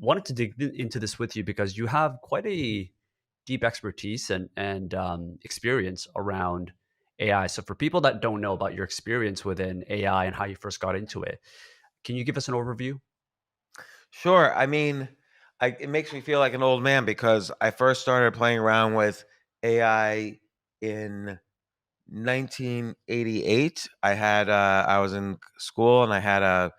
wanted to dig into this with you because you have quite a deep expertise and experience around AI. So for people that don't know about your experience within AI and how you first got into it, can you give us an overview? Sure. I mean, it makes me feel like an old man because I first started playing around with AI in 1988. I was in school and I had a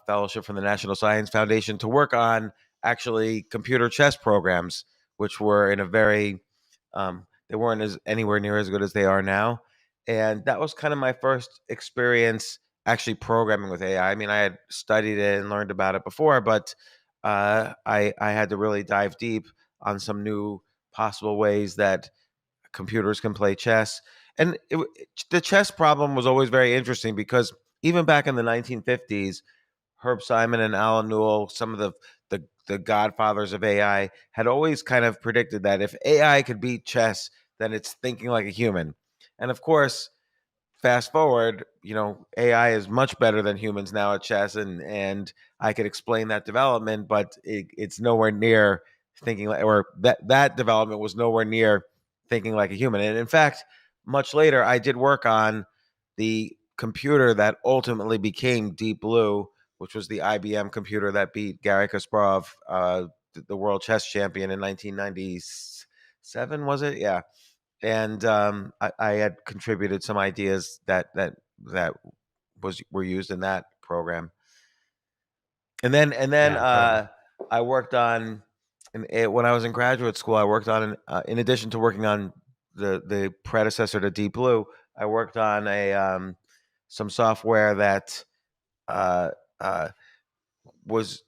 fellowship from the National Science Foundation to work on actually computer chess programs, which were in a very they weren't as anywhere near as good as they are now. And that was kind of my first experience actually programming with AI. I mean, I had studied it and learned about it before, but I had to really dive deep on some new possible ways that computers can play chess. And the chess problem was always very interesting because even back in the 1950s, Herb Simon and Alan Newell, some of the godfathers of AI, had always kind of predicted that if AI could beat chess, then it's thinking like a human. And of course, fast forward, AI is much better than humans now at chess, and I could explain that development, but it's nowhere near thinking like, or that development was nowhere near thinking like a human. And in fact, much later, I did work on the computer that ultimately became Deep Blue, which was the IBM computer that beat Garry Kasparov, the world chess champion in 1997. Was it? Yeah. And I had contributed some ideas that were used in that program. And then Yeah, incredible. I worked on, when I was in graduate school. I worked on, in addition to working on the predecessor to Deep Blue, I worked on a some software that uh, uh, was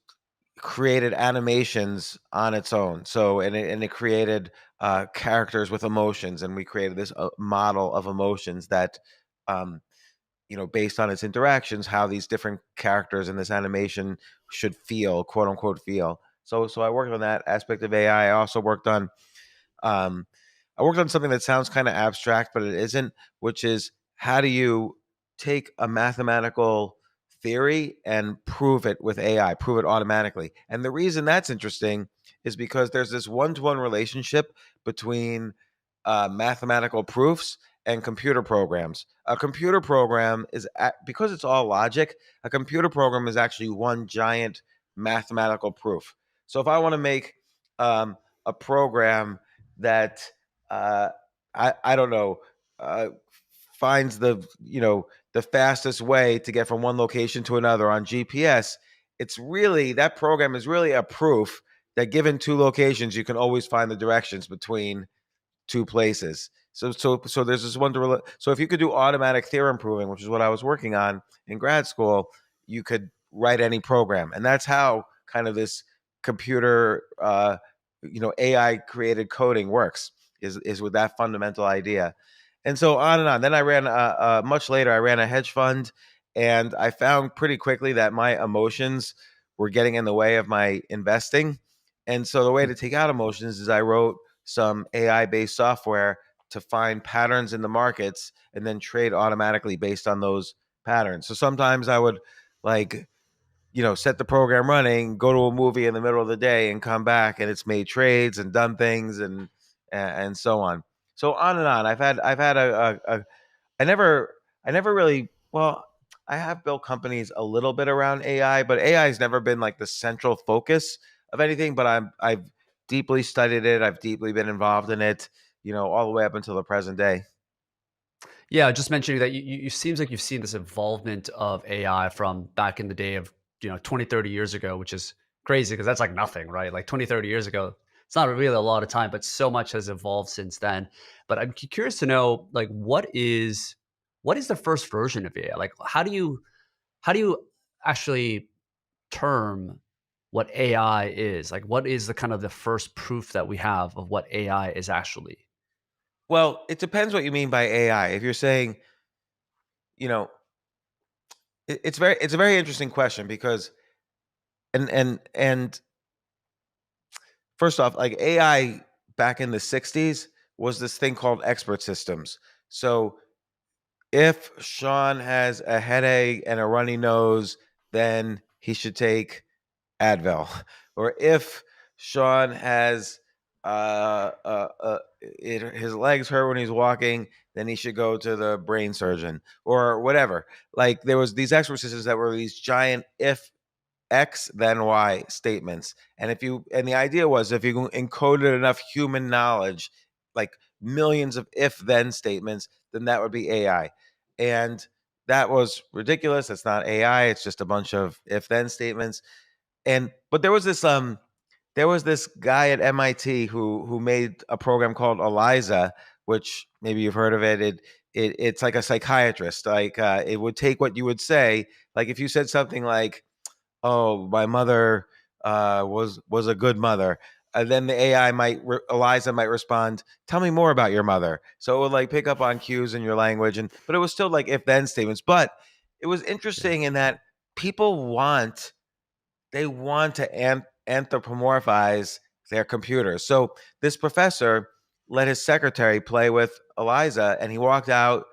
created animations on its own. So and it created characters with emotions, and we created this model of emotions that, um, based on its interactions, how these different characters in this animation should feel, quote unquote, feel. So I worked on that aspect of AI. I also um, worked on something that sounds kind of abstract, but it isn't, which is how do you take a mathematical theory and prove it with AI, prove it automatically. And the reason that's interesting is because there's this one-to-one relationship between mathematical proofs and computer programs. A computer program because it's all logic, a computer program is actually one giant mathematical proof. So if I want to make a program that uh, I don't know, uh, finds the fastest way to get from one location to another on GPS. It's really, that program is really a proof that given two locations, you can always find the directions between two places. So there's this one. So if you could do automatic theorem proving, which is what I was working on in grad school, you could write any program, and that's how kind of this computer, AI created coding works. Is with that fundamental idea, and so on and on. Then I ran much later. I ran a hedge fund, and I found pretty quickly that my emotions were getting in the way of my investing. And so the way to take out emotions is I wrote some AI based software to find patterns in the markets and then trade automatically based on those patterns. So sometimes I would, like, set the program running, go to a movie in the middle of the day and come back and it's made trades and done things and so on. So on and on. I've had I never really, well, I have built companies a little bit around AI, but AI has never been like the central focus of anything, but I've deeply studied it. I've deeply been involved in it, all the way up until the present day. Yeah, just mentioning that you seems like you've seen this involvement of AI from back in the day of, 20, 30 years ago, which is crazy because that's like nothing, right? Like 20, 30 years ago, it's not really a lot of time, but so much has evolved since then. But I'm curious to know, like, what is the first version of AI? Like, how do you actually term what AI is? Like, what is the kind of the first proof that we have of what AI is actually? Well, it depends what you mean by AI. If you're saying, you know, it's a very interesting question because and first off, like AI back in the 60s was this thing called expert systems. So if Sean has a headache and a runny nose, then he should take Advil. or if Sean has his legs hurt when he's walking, then he should go to the brain surgeon or whatever. Like there was these exercises that were these giant if X then Y statements. And the idea was if you encoded enough human knowledge, like millions of if then statements, then that would be AI. And that was ridiculous. It's not AI, it's just a bunch of if then statements. And but there was this guy at MIT who made a program called ELIZA, which maybe you've heard of it. It's like a psychiatrist. Like it would take what you would say, like if you said something like, "Oh, my mother was a good mother." And then the AI Eliza might respond, "Tell me more about your mother." So it would like pick up on cues in your language, but it was still like if then statements. But it was Yeah. interesting in that people want to anthropomorphize their computers. So this professor let his secretary play with Eliza, and he walked out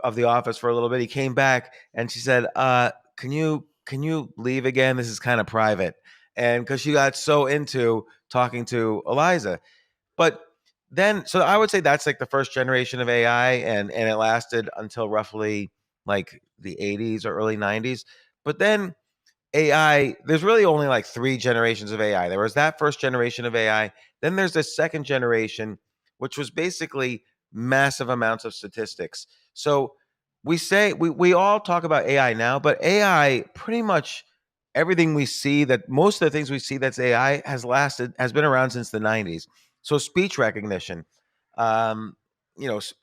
of the office for a little bit. He came back, and she said, can you leave again? This is kind of private." And because she got so into talking to Eliza, but then so I would say that's like the first generation of AI, and it lasted until roughly like the 80s or early 90s. But then AI, there's really only like three generations of AI. There was that first generation of AI. Then there's the second generation, which was basically massive amounts of statistics. So we all talk about AI now, but AI pretty much everything we see that most of the things we see that's AI has been around since the 90s. So speech recognition. Um,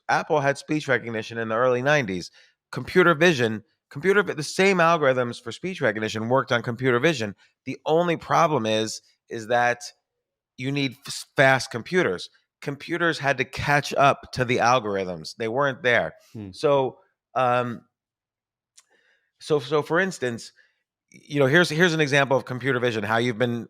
Apple had speech recognition in the early 90s. Computer vision the same algorithms for speech recognition worked on computer vision. The only problem is that you need fast computers. Computers had to catch up to the algorithms. They weren't there. Hmm. So um so for instance, here's an example of computer vision, how you've been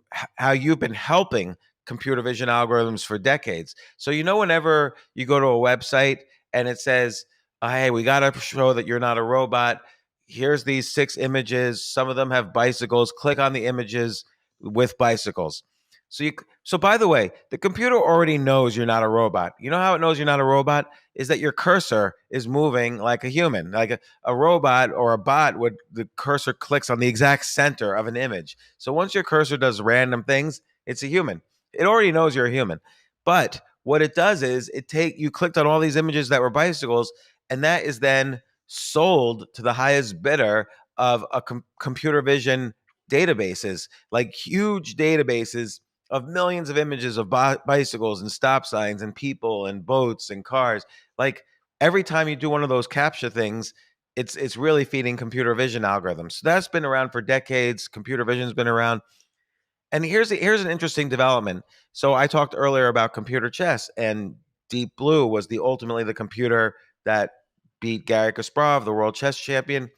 helping computer vision algorithms for decades. So whenever you go to a website and it says, hey, we got to show that you're not a robot, here's these 6 images, some of them have bicycles, click on the images with bicycles. So by the way, the computer already knows you're not a robot. You know how it knows you're not a robot is that your cursor is moving like a human. Like a robot or a bot would, the cursor clicks on the exact center of an image. So once your cursor does random things, it's a human. It already knows you're a human. But what it does is you clicked on all these images that were bicycles, and that is then sold to the highest bidder of a computer vision databases, like huge databases of millions of images of bicycles and stop signs and people and boats and cars. Like every time you do one of those captcha things, it's really feeding computer vision algorithms. So that's been around for decades. Computer vision's been around. And here's an interesting development. So I talked earlier about computer chess, and Deep Blue was ultimately the computer that beat Garry Kasparov, the world chess champion.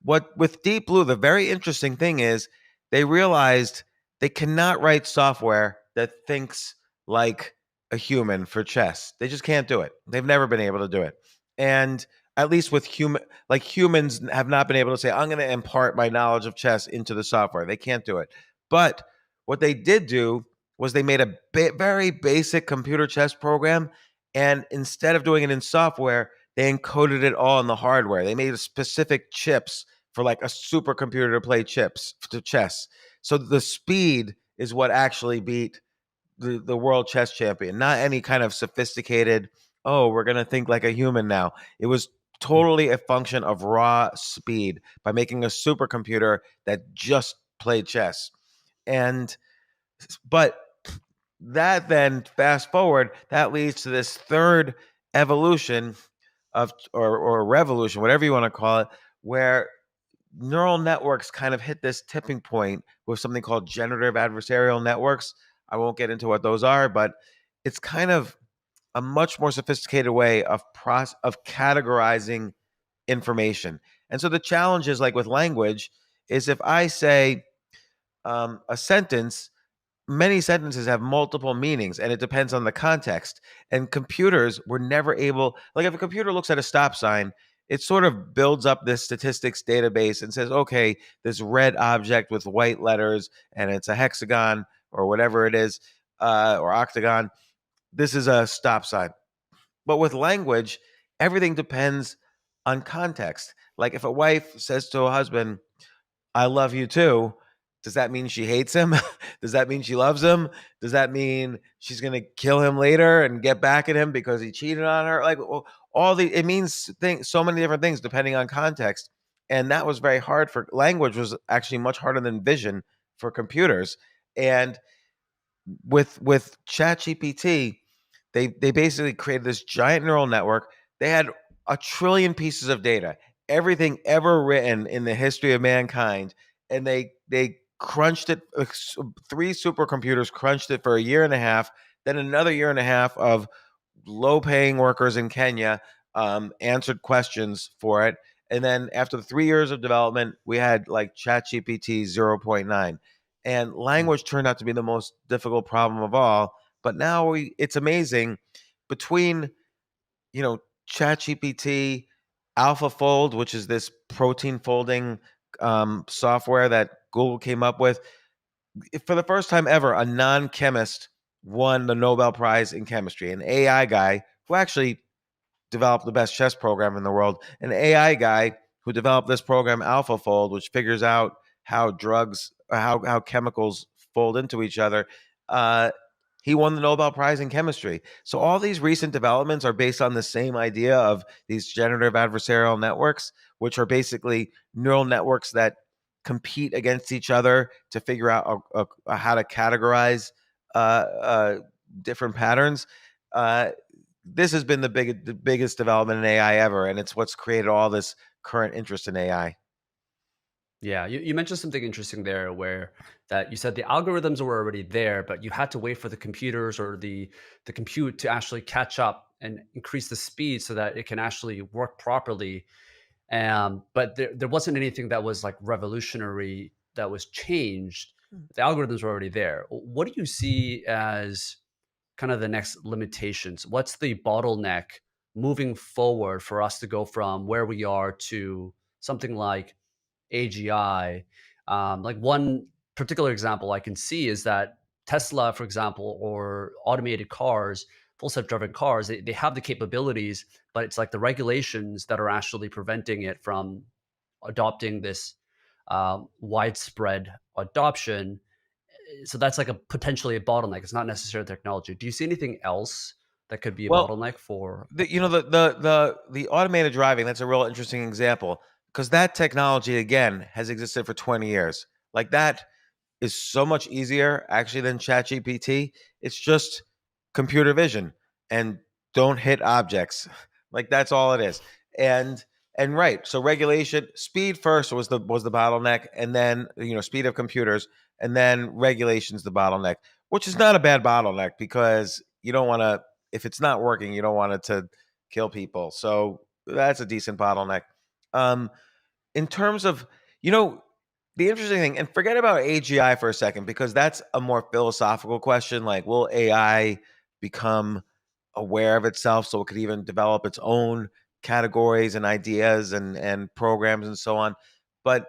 What with Deep Blue, the very interesting thing is they realized they cannot write software that thinks like a human for chess. They just can't do it. They've never been able to do it. And at least with humans have not been able to say, I'm going to impart my knowledge of chess into the software. They can't do it. But what they did do was they made a very basic computer chess program. And instead of doing it in software, they encoded it all in the hardware. They made specific chips for like a supercomputer to play chess. So the speed is what actually beat the world chess champion, not any kind of sophisticated, oh, we're going to think like a human now. It was Hmm. totally a function of raw speed by making a supercomputer that just played chess. And but that then fast forward, that leads to this third evolution or revolution, whatever you want to call it, where neural networks kind of hit this tipping point with something called generative adversarial networks. I won't get into what those are, but it's kind of a much more sophisticated way of categorizing information. And so the challenge is like with language is if I say a sentence, many sentences have multiple meanings and it depends on the context. And computers were never able, like if a computer looks at a stop sign, it sort of builds up this statistics database and says, okay, this red object with white letters and it's a hexagon or whatever it is, or octagon, this is a stop sign. But with language, everything depends on context. Like if a wife says to a husband, I love you too, does that mean she hates him? Does that mean she loves him? Does that mean she's going to kill him later and get back at him because he cheated on her? Like all the it means things, so many different things depending on context. And that was very hard for language was actually much harder than vision for computers. And with ChatGPT, they basically created this giant neural network. They had a trillion pieces of data, everything ever written in the history of mankind, and they crunched it. Three supercomputers crunched it for a year and a half. Then another year and a half of low-paying workers in Kenya answered questions for it. And then after 3 years of development, we had like ChatGPT 0.9. And Mm. language turned out to be the most difficult problem of all. But now it's amazing between, you know, ChatGPT, AlphaFold, which is this protein folding software that Google came up with. For the first time ever, a non-chemist won the Nobel Prize in chemistry. An AI guy who actually developed the best chess program in the world. An AI guy who developed this program, AlphaFold, which figures out how drugs, how chemicals fold into each other. Uh, he won the Nobel Prize in chemistry. So all these recent developments are based on the same idea of these generative adversarial networks, which are basically neural networks that compete against each other to figure out how to categorize different patterns. Uh, this has been the biggest development in AI ever, and it's what's created all this current interest in AI. Yeah, you mentioned something interesting there where that you said the algorithms were already there, but you had to wait for the computers or the compute to actually catch up and increase the speed so that it can actually work properly. But there wasn't anything that was like revolutionary that was changed. The algorithms were already there. What do you see as kind of the next limitations? What's the bottleneck moving forward for us to go from where we are to something like AGI? Like one particular example I can see is that Tesla, for example, or automated cars, full self-driving cars, they have the capabilities, but it's like the regulations that are actually preventing it from adopting this widespread adoption. So that's like a potentially a bottleneck. It's not necessarily technology. Do you see anything else that could be a Well, bottleneck for? the automated driving, that's a real interesting example because that technology again has existed for 20 years. Like that is so much easier actually than ChatGPT. It's just computer vision and don't hit objects. Like that's all it is. And right, so regulation, speed first was the bottleneck, and then speed of computers, and then regulations the bottleneck, which is not a bad bottleneck because you don't want to if it's not working, you don't want it to kill people. So that's a decent bottleneck. Um, in terms of, you know, the interesting thing, and forget about AGI for a second, because that's a more philosophical question. Like, will AI become aware of itself so it could even develop its own categories and ideas and programs and so on? But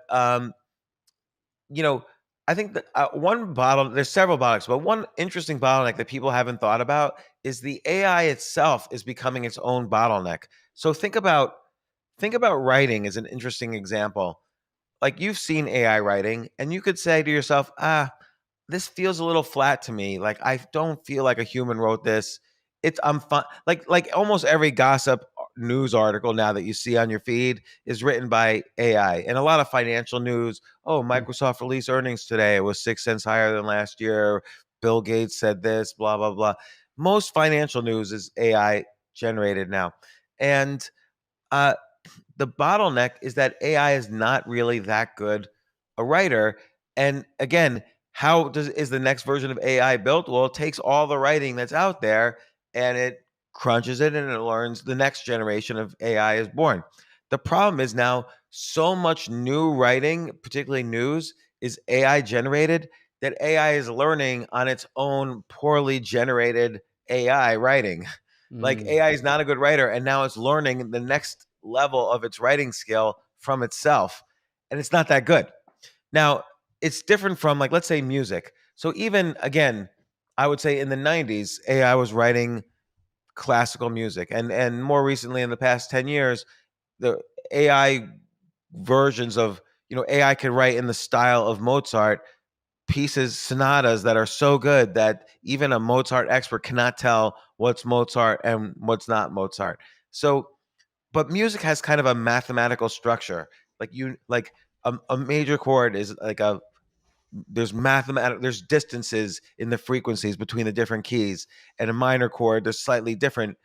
you know, I think that there's several bottlenecks, but one interesting bottleneck that people haven't thought about is the AI itself is becoming its own bottleneck. So think about writing as an interesting example. Like you've seen AI writing, and you could say to yourself, this feels a little flat to me. Like I don't feel like a human wrote this. I'm fun. Like almost every gossip news article now that you see on your feed is written by AI, and a lot of financial news. Oh, Mm, Microsoft released earnings today. It was 6 cents higher than last year. Bill Gates said this. Blah blah blah. Most financial news is AI generated now, and uh, the bottleneck is that AI is not really that good a writer. And again, how does is the next version of AI built? Well, it takes all the writing that's out there and it crunches it and it learns the next generation of AI is born. The problem is now so much new writing, particularly news, is AI generated that AI is learning on its own poorly generated AI writing. Like mm. AI is not a good writer, and now it's learning the next level of its writing skill from itself, and it's not that good. Now, it's different from, like, let's say music. So even again, I would say in the 90s, AI was writing classical music, and more recently in the past 10 years, the AI versions of, AI could write in the style of Mozart pieces, sonatas that are so good that even a Mozart expert cannot tell what's Mozart and what's not Mozart. So, but music has kind of a mathematical structure. Like a major chord is like a there's distances in the frequencies between the different keys, and a minor chord there's slightly different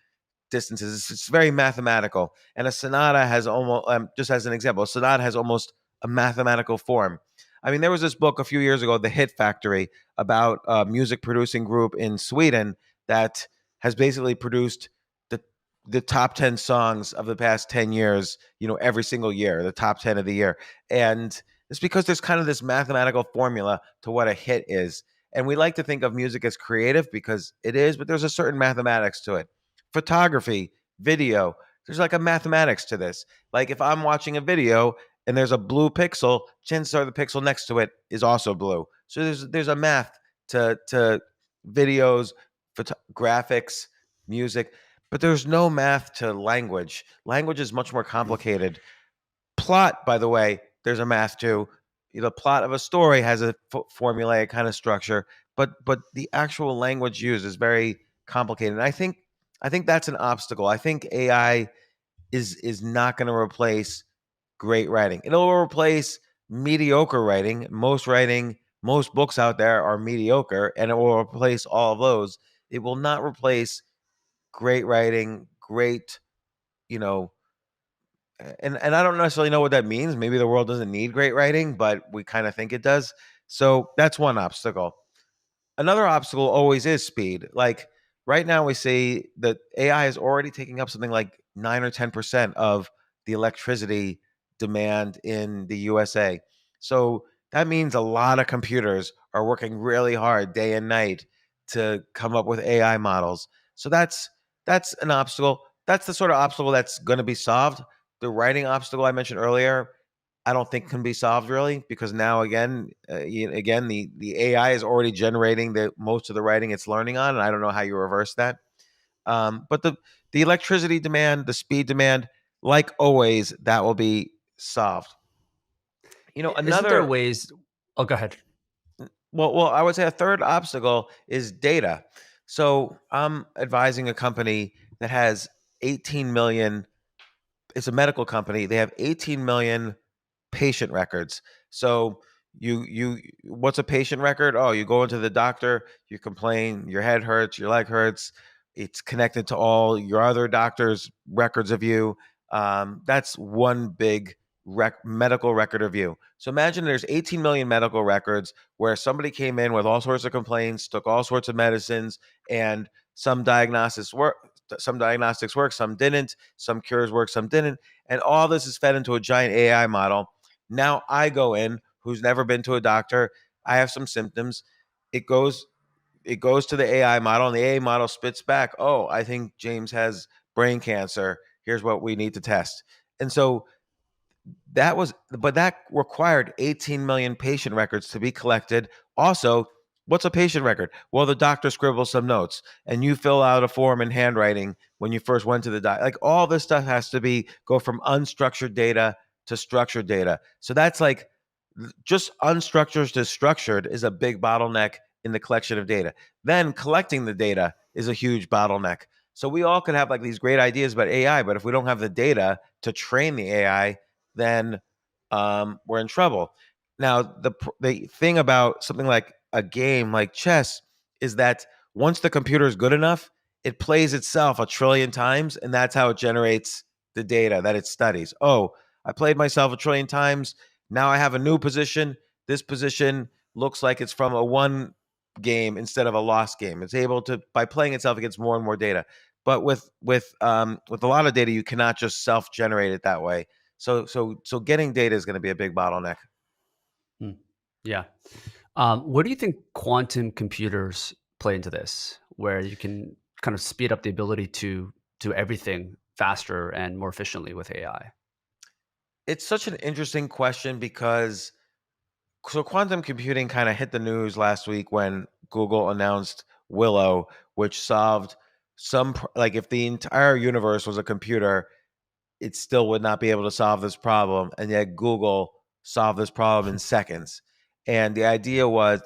distances. It's very mathematical. And a sonata has almost, just as an example, a sonata has almost a mathematical form. I mean, there was this book a few years ago, The Hit Factory, about a music producing group in Sweden that has basically produced the the top 10 songs of the past 10 years, every single year, the top 10 of the year. And it's because there's kind of this mathematical formula to what a hit is. And we like to think of music as creative because it is, but there's a certain mathematics to it. Photography, video, there's like a mathematics to this. Like if I'm watching a video and there's a blue pixel, chances are the pixel next to it is also blue. So there's a math to videos, graphics, music, but there's no math to language. Language is much more complicated. Plot, by the way, there's a math to. The plot of a story has a formulaic kind of structure, but the actual language used is very complicated. And I think that's an obstacle. I think AI is not going to replace great writing. It'll replace mediocre writing. Most books out there are mediocre, and it will replace all of those. It will not replace great writing, great, you know, and I don't necessarily know what that means. Maybe the world doesn't need great writing, but we kind of think it does. So that's one obstacle. Another obstacle always is speed. Like right now, we see that AI is already taking up something like 9 or 10% of the electricity demand in the USA. So that means a lot of computers are working really hard day and night to come up with AI models. So that's an obstacle. That's the sort of obstacle that's going to be solved. The writing obstacle I mentioned earlier, I don't think can be solved really, because now again, again the AI is already generating the most of the writing it's learning on, and I don't know how you reverse that. But the electricity demand, the speed demand, like always, that will be solved. Isn't there Another ways? Oh, go ahead. well, I would say a third obstacle is data. So I'm advising a company that has 18 million. It's a medical company. They have 18 million patient records. So what's a patient record? Oh, you go into the doctor, you complain, your head hurts, your leg hurts. It's connected to all your other doctors' records of you. That's one big medical record of you. So imagine there's 18 million medical records where somebody came in with all sorts of complaints, took all sorts of medicines, and some diagnostics work, some didn't, some cures work, some didn't, and all this is fed into a giant AI model. Now I go in, who's never been to a doctor. I have some symptoms. It goes it goes to the AI model, and the AI model spits back, "Oh, I think James has brain cancer. Here's what we need to test." And so that required 18 million patient records to be collected. Also, what's a patient record? Well, the doctor scribbles some notes and you fill out a form in handwriting when you first went to the doctor. Like all this stuff has to be go from unstructured data to structured data. So that's like just unstructured to structured is a big bottleneck in the collection of data. Then collecting the data is a huge bottleneck. So we all could have like these great ideas about AI, but if we don't have the data to train the AI, then we're in trouble. Now, the thing about something like a game like chess is that once the computer is good enough, it plays itself a trillion times, and that's how it generates the data that it studies. Oh, I played myself a trillion times. Now I have a new position. This position looks like it's from a one game instead of a lost game. It's able to, by playing itself, it gets more and more data. But with a lot of data, you cannot just self generate it that way. So getting data is going to be a big bottleneck. Hmm. Yeah. What do you think quantum computers play into this, where you can kind of speed up the ability to do everything faster and more efficiently with AI? It's such an interesting question because so quantum computing kind of hit the news last week when Google announced Willow, which solved like if the entire universe was a computer, it still would not be able to solve this problem, and yet Google solved this problem in seconds. And the idea was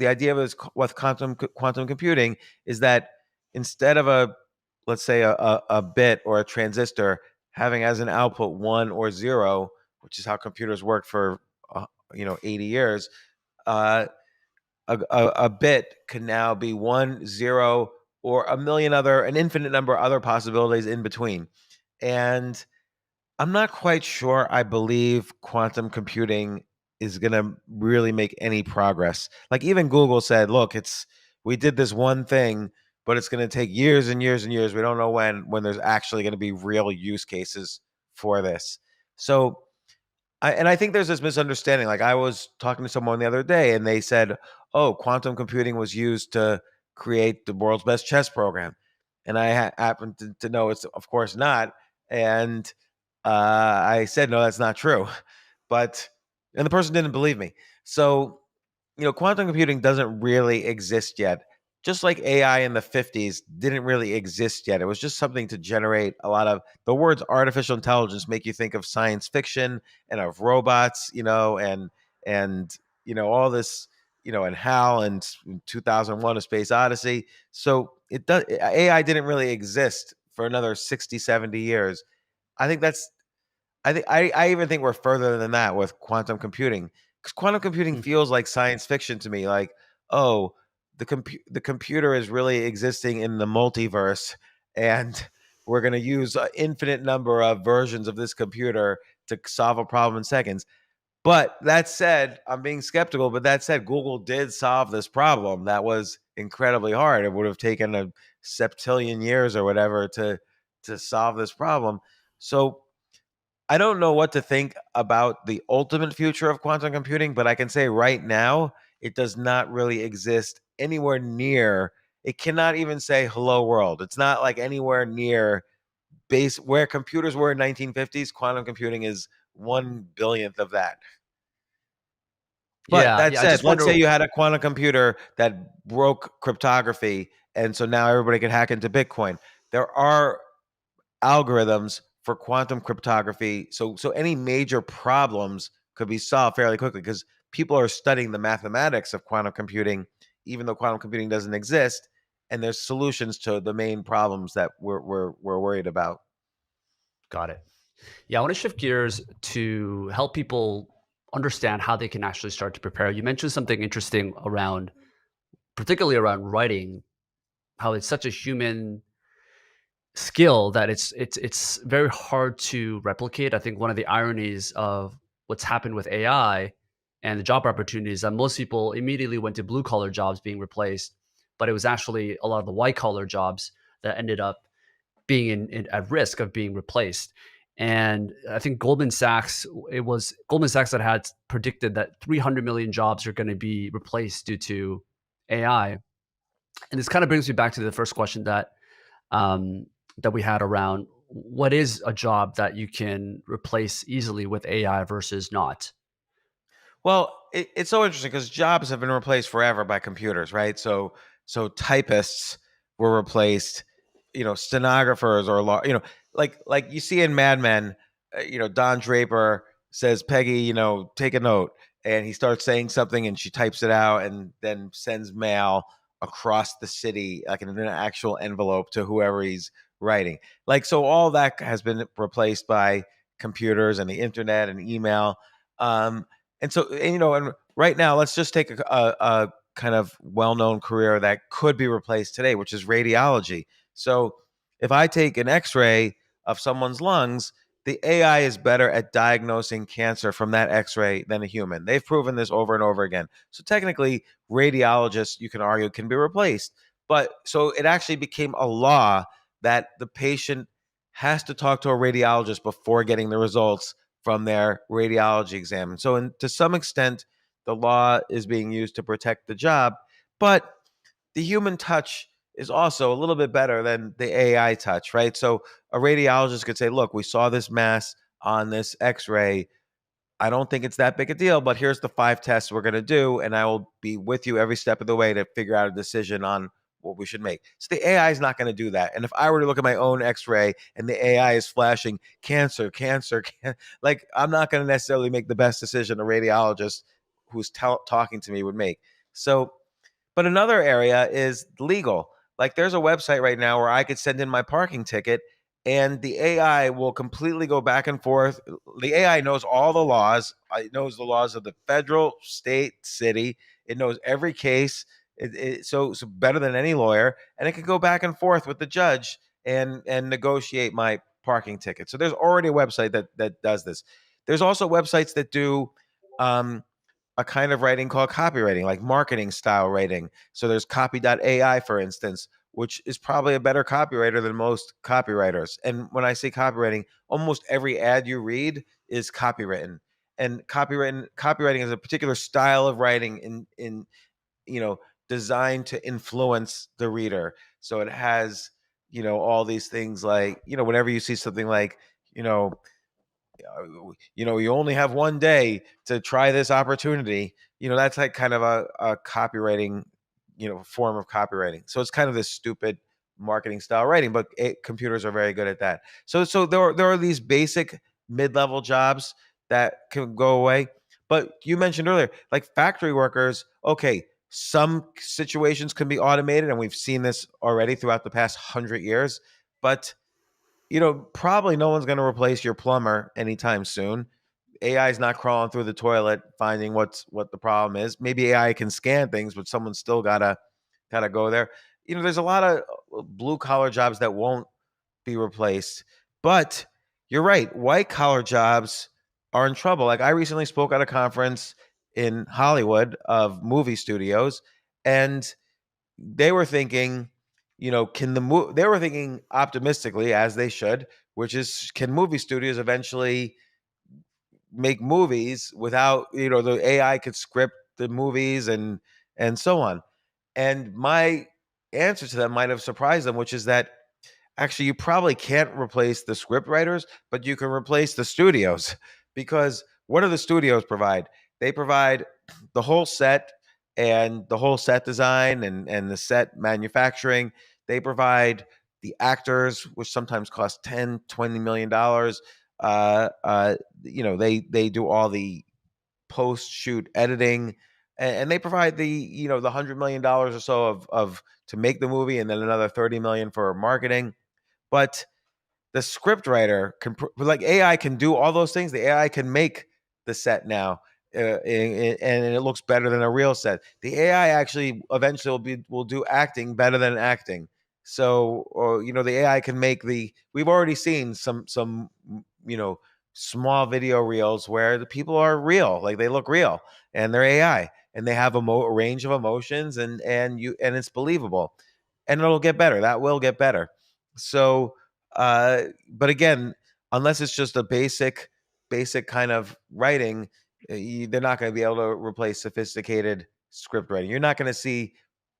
with quantum computing is that instead of a let's say a bit or a transistor having as an output one or zero, which is how computers worked for 80 years, uh, a bit can now be one, zero, or an infinite number of other possibilities in between. And I'm not quite sure I believe quantum computing is going to really make any progress. Like even Google said, look, we did this one thing, but it's going to take years and years and years. We don't know when there's actually going to be real use cases for this. So I think there's this misunderstanding. Like I was talking to someone the other day and they said, "Oh, quantum computing was used to create the world's best chess program." And I happened to know it's of course not. And I said, "No, that's not true." But and the person didn't believe me. So quantum computing doesn't really exist yet. Just like AI in the 50s didn't really exist yet. It was just something to generate a lot of the words artificial intelligence make you think of science fiction and of robots, and all this, and HAL and 2001 A Space Odyssey. So it does AI didn't really exist for another 60, 70 years. I think that's I even think we're further than that with quantum computing because quantum computing Mm. feels like science fiction to me. Like, oh, the computer is really existing in the multiverse, and we're going to use an infinite number of versions of this computer to solve a problem in seconds. But that said, I'm being skeptical. But that said, Google did solve this problem that was incredibly hard. It would have taken a septillion years or whatever to solve this problem. So I don't know what to think about the ultimate future of quantum computing, but I can say right now it does not really exist anywhere near. It cannot even say hello world. It's not like anywhere near base where computers were in 1950s. Quantum computing is 1 billionth of that. But Yeah, that yeah, I said, just let's say wonder. you had a quantum computer that broke cryptography, and so now everybody can hack into Bitcoin. There are algorithms for quantum cryptography. So any major problems could be solved fairly quickly because people are studying the mathematics of quantum computing, even though quantum computing doesn't exist. And there's solutions to the main problems that we're worried about. Got it. Yeah, I want to shift gears to help people understand how they can actually start to prepare. You mentioned something interesting around, particularly around writing, how it's such a human skill that it's very hard to replicate. I think one of the ironies of what's happened with AI and the job opportunities that most people immediately went to blue collar jobs being replaced, but it was actually a lot of the white collar jobs that ended up being at risk of being replaced. And I think it was Goldman Sachs that had predicted that 300 million jobs are going to be replaced due to AI. And this kind of brings me back to the first question um, that we had around what is a job that you can replace easily with AI versus not. Well, it's so interesting because jobs have been replaced forever by computers, right? So typists were replaced, stenographers or like you see in Mad Men, Don Draper says, "Peggy, take a note," and he starts saying something, and she types it out, and then sends mail across the city, like in an actual envelope to whoever he's writing. Like so, all that has been replaced by computers and the internet and email. Um, and right now, let's just take a kind of well-known career that could be replaced today, which is radiology. So if I take an X-ray of someone's lungs, the AI is better at diagnosing cancer from that X-ray than a human. They've proven this over and over again. So technically, radiologists, you can argue, can be replaced. But so it actually became a law that the patient has to talk to a radiologist before getting the results from their radiology exam. And so, to some extent, the law is being used to protect the job, but the human touch is also a little bit better than the AI touch, right? So a radiologist could say, look, we saw this mass on this x-ray. I don't think it's that big a deal, but here's the 5 tests we're going to do, and I will be with you every step of the way to figure out a decision on what we should make. So the AI is not going to do that. And if I were to look at my own X-ray and the AI is flashing cancer, cancer, like I'm not going to necessarily make the best decision a radiologist who's talking to me would make. So but another area is legal. Like there's a website right now where I could send in my parking ticket and the AI will completely go back and forth. The AI knows all the laws. It knows the laws of the federal, state, city. It knows every case. So better than any lawyer, and it can go back and forth with the judge and negotiate my parking ticket. So there's already a website that does this. There's also websites that do um, a kind of writing called copywriting, like marketing style writing. So there's copy.ai, for instance, which is probably a better copywriter than most copywriters. And when I say copywriting, almost every ad you read is copywritten. And copywriting is a particular style of writing in you know designed to influence the reader. So it has all these things like whenever you see something like you know you only have one day to try this opportunity. That's like kind of a copywriting, form of copywriting. So it's kind of this stupid marketing style writing, but computers are very good at that. So there are these basic mid-level jobs that can go away. But you mentioned earlier, like factory workers, okay, some situations can be automated, and we've seen this already throughout the past 100 years. But probably no one's going to replace your plumber anytime soon. AI is not crawling through the toilet finding what the problem is. Maybe AI can scan things, but someone's still gotta go there. There's a lot of blue collar jobs that won't be replaced. But you're right, white collar jobs are in trouble. Like I recently spoke at a conference in Hollywood of movie studios, and they were thinking, they were thinking optimistically, as they should, which is, can movie studios eventually make movies without, the AI could script the movies and so on. And my answer to them might have surprised them, which is that actually you probably can't replace the script writers, but you can replace the studios. Because what do the studios provide? They provide the whole set and the whole set design and the set manufacturing. They provide the actors, which sometimes cost 10 $20 million. uh, uh, they do all the post shoot editing, and they provide the $100 million or so of to make the movie, and then another 30 million for marketing. But the script writer can, like AI can do all those things. The AI can make the set now, and it looks better than a real set. The AI actually eventually will do acting better than acting. So, or the AI can make the. We've already seen some you know small video reels where the people are real, like they look real, and they're AI, and they have a range of emotions, and it's believable, and it'll get better. That will get better. So but again, unless it's just a basic kind of writing, they're not going to be able to replace sophisticated script writing. You're not going to see.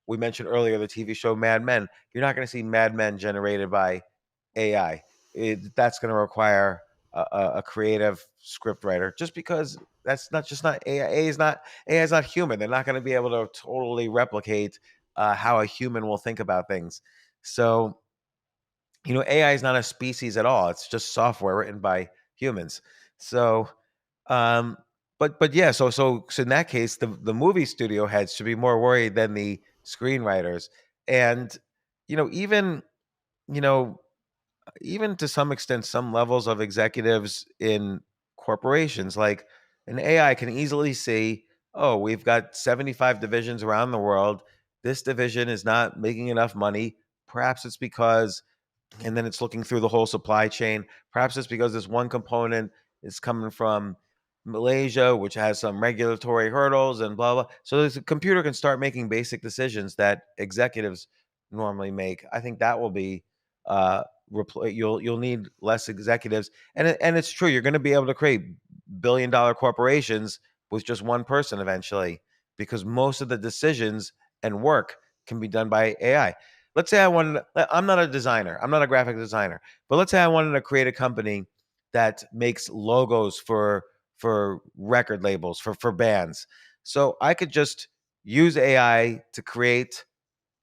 We mentioned earlier the TV show Mad Men. You're not going to see Mad Men generated by AI. That's going to require a creative script writer, just because that's not AI. AI is not human. They're not going to be able to totally replicate how a human will think about things. So AI is not a species at all. It's just software written by humans. So, um, but yeah, so in that case, the movie studio heads should be more worried than the screenwriters, and you know even you know even to some extent, some levels of executives in corporations, like an AI can easily see, oh, we've got 75 divisions around the world. This division is not making enough money. Perhaps it's because, and then it's looking through the whole supply chain. Perhaps it's because this one component is coming from Malaysia, which has some regulatory hurdles and blah blah. So the computer can start making basic decisions that executives normally make. I think that will be you'll need less executives, and it's true. You're going to be able to create billion-dollar corporations with just one person eventually, because most of the decisions and work can be done by AI. let's say I wanted, I'm not a designer, I'm not a graphic designer, but let's say I wanted to create a company that makes logos for record labels, for bands. So I could just use AI to create